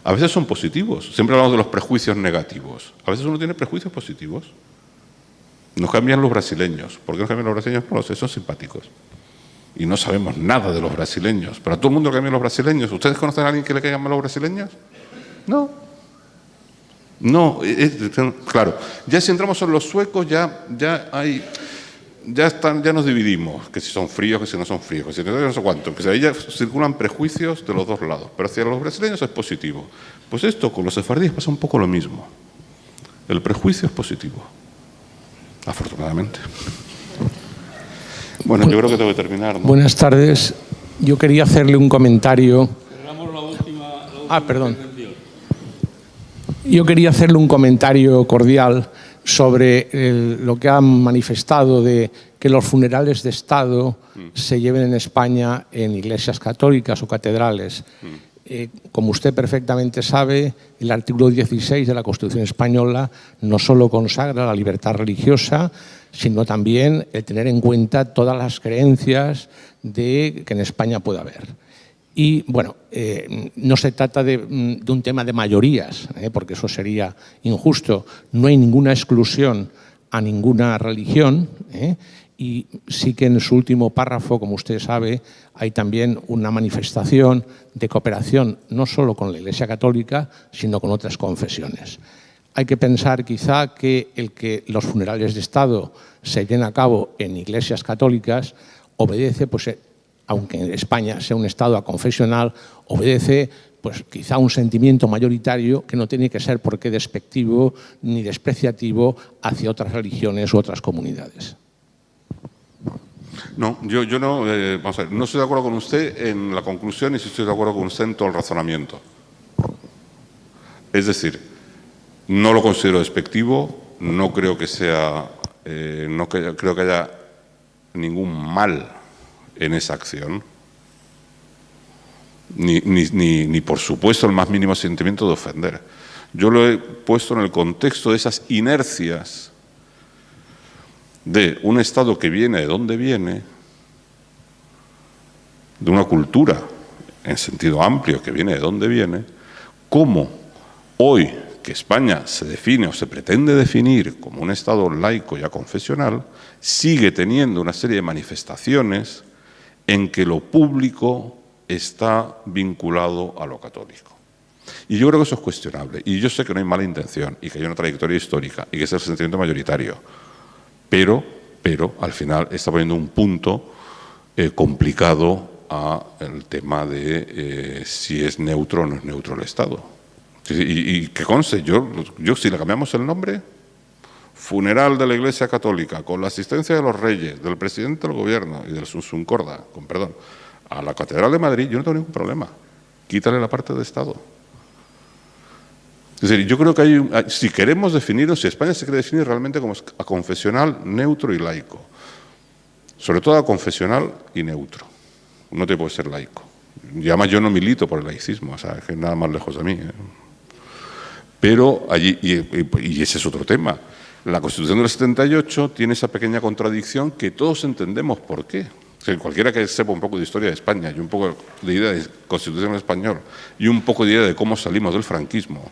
a veces son positivos. Siempre hablamos de los prejuicios negativos. A veces uno tiene prejuicios positivos. Nos cambian los brasileños. ¿Por qué nos cambian los brasileños? No lo sé, son simpáticos. Y no sabemos nada de los brasileños. Pero a todo el mundo le cambian los brasileños. ¿Ustedes conocen a alguien que le caigan mal los brasileños? No. No, claro. Ya si entramos en los suecos, ya nos dividimos, que si son fríos, que si no son fríos, que si no sé cuánto, que ahí ya circulan prejuicios de los dos lados, pero hacia los brasileños es positivo. Pues esto con los sefardíes pasa un poco lo mismo. El prejuicio es positivo, afortunadamente. Bueno, yo creo que tengo que terminar, ¿no? Buenas tardes. Yo quería hacerle un comentario. Cerramos la perdón. Yo quería hacerle un comentario cordial sobre lo que han manifestado de que los funerales de Estado se lleven en España en iglesias católicas o catedrales. Como usted perfectamente sabe, el artículo 16 de la Constitución española no solo consagra la libertad religiosa, sino también el tener en cuenta todas las creencias que en España pueda haber. Y, bueno, no se trata de un tema de mayorías, porque eso sería injusto. No hay ninguna exclusión a ninguna religión, y sí que en su último párrafo, como usted sabe, hay también una manifestación de cooperación no solo con la Iglesia Católica, sino con otras confesiones. Hay que pensar quizá que el que los funerales de Estado se lleven a cabo en iglesias católicas obedece, pues, aunque España sea un Estado aconfesional, obedece pues quizá un sentimiento mayoritario que no tiene que ser porque despectivo ni despreciativo hacia otras religiones u otras comunidades. No, yo no, vamos a ver, no estoy de acuerdo con usted en la conclusión y sí estoy de acuerdo con usted en todo el razonamiento. Es decir, no lo considero despectivo, no creo que sea, creo que haya ningún mal en esa acción, ni por supuesto el más mínimo sentimiento de ofender. Yo lo he puesto en el contexto de esas inercias de un Estado que viene de donde viene, de una cultura en sentido amplio que viene de donde viene, cómo hoy que España se define o se pretende definir como un Estado laico y aconfesional, sigue teniendo una serie de manifestaciones en que lo público está vinculado a lo católico. Y yo creo que eso es cuestionable. Y yo sé que no hay mala intención y que hay una trayectoria histórica y que es el sentimiento mayoritario. Pero al final está poniendo un punto complicado al tema de si es neutro o no es neutro el Estado. Y que conste, yo si le cambiamos el nombre, funeral de la Iglesia Católica, con la asistencia de los reyes, del presidente del gobierno y del Suncorda, a la Catedral de Madrid, yo no tengo ningún problema. Quítale la parte de Estado. Es decir, yo creo que si queremos definirnos, si España se quiere definir realmente como aconfesional, neutro y laico, sobre todo aconfesional y neutro, no te puede ser laico. Y además yo no milito por el laicismo, o sea, que nada más lejos de mí. Pero allí, y ese es otro tema, la Constitución del 78 tiene esa pequeña contradicción que todos entendemos por qué. O sea, cualquiera que sepa un poco de historia de España y un poco de idea de Constitución española y un poco de idea de cómo salimos del franquismo,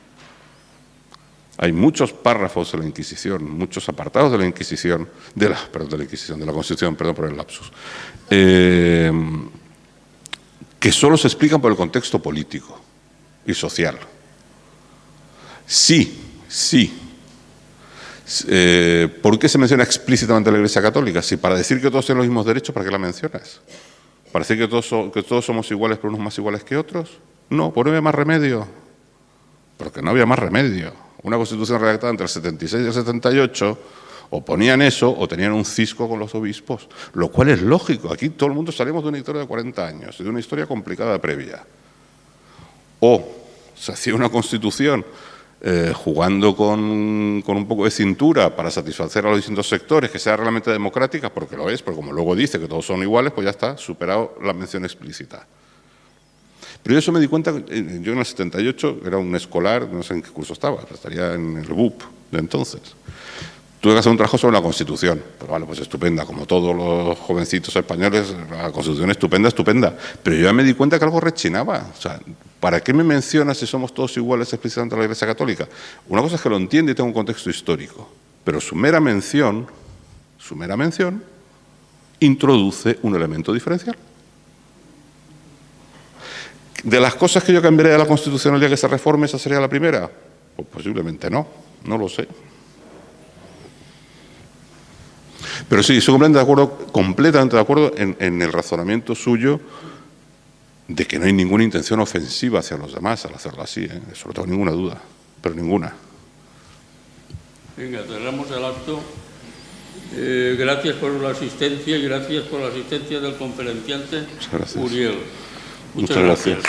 hay muchos párrafos de la Inquisición, muchos apartados de la Inquisición, de la Constitución, perdón por el lapsus, que solo se explican por el contexto político y social. Sí. ¿Por qué se menciona explícitamente la Iglesia Católica? Si para decir que todos tienen los mismos derechos, ¿para qué la mencionas? ¿Para decir que todos somos iguales, pero unos más iguales que otros? No, ¿por no había más remedio? Porque no había más remedio. Una Constitución redactada entre el 76 y el 78, o ponían eso o tenían un cisco con los obispos, lo cual es lógico. Aquí todo el mundo salimos de una historia de 40 años, de una historia complicada previa. O se hacía una Constitución jugando con un poco de cintura para satisfacer a los distintos sectores, que sea realmente democrática, porque lo es, porque como luego dice que todos son iguales, pues ya está superado la mención explícita. Pero yo eso me di cuenta, yo en el 78 era un escolar, no sé en qué curso estaba, estaría en el BUP de entonces. Tuve que hacer un trabajo sobre la Constitución, pero vale, pues estupenda, como todos los jovencitos españoles, la Constitución estupenda, pero yo ya me di cuenta que algo rechinaba. O sea, ¿para qué me mencionas si somos todos iguales explícitamente a la Iglesia Católica? Una cosa es que lo entiende y tenga un contexto histórico, pero su mera mención introduce un elemento diferencial. ¿De las cosas que yo cambiaría de la Constitución el día que se reforme, esa sería la primera? Pues posiblemente no lo sé. Pero sí, estoy completamente de acuerdo en el razonamiento suyo de que no hay ninguna intención ofensiva hacia los demás al hacerlo así, eso no tengo ninguna duda, pero ninguna. Venga, cerramos el acto. Gracias por la asistencia y gracias por la asistencia del conferenciante Uriel. Muchas gracias.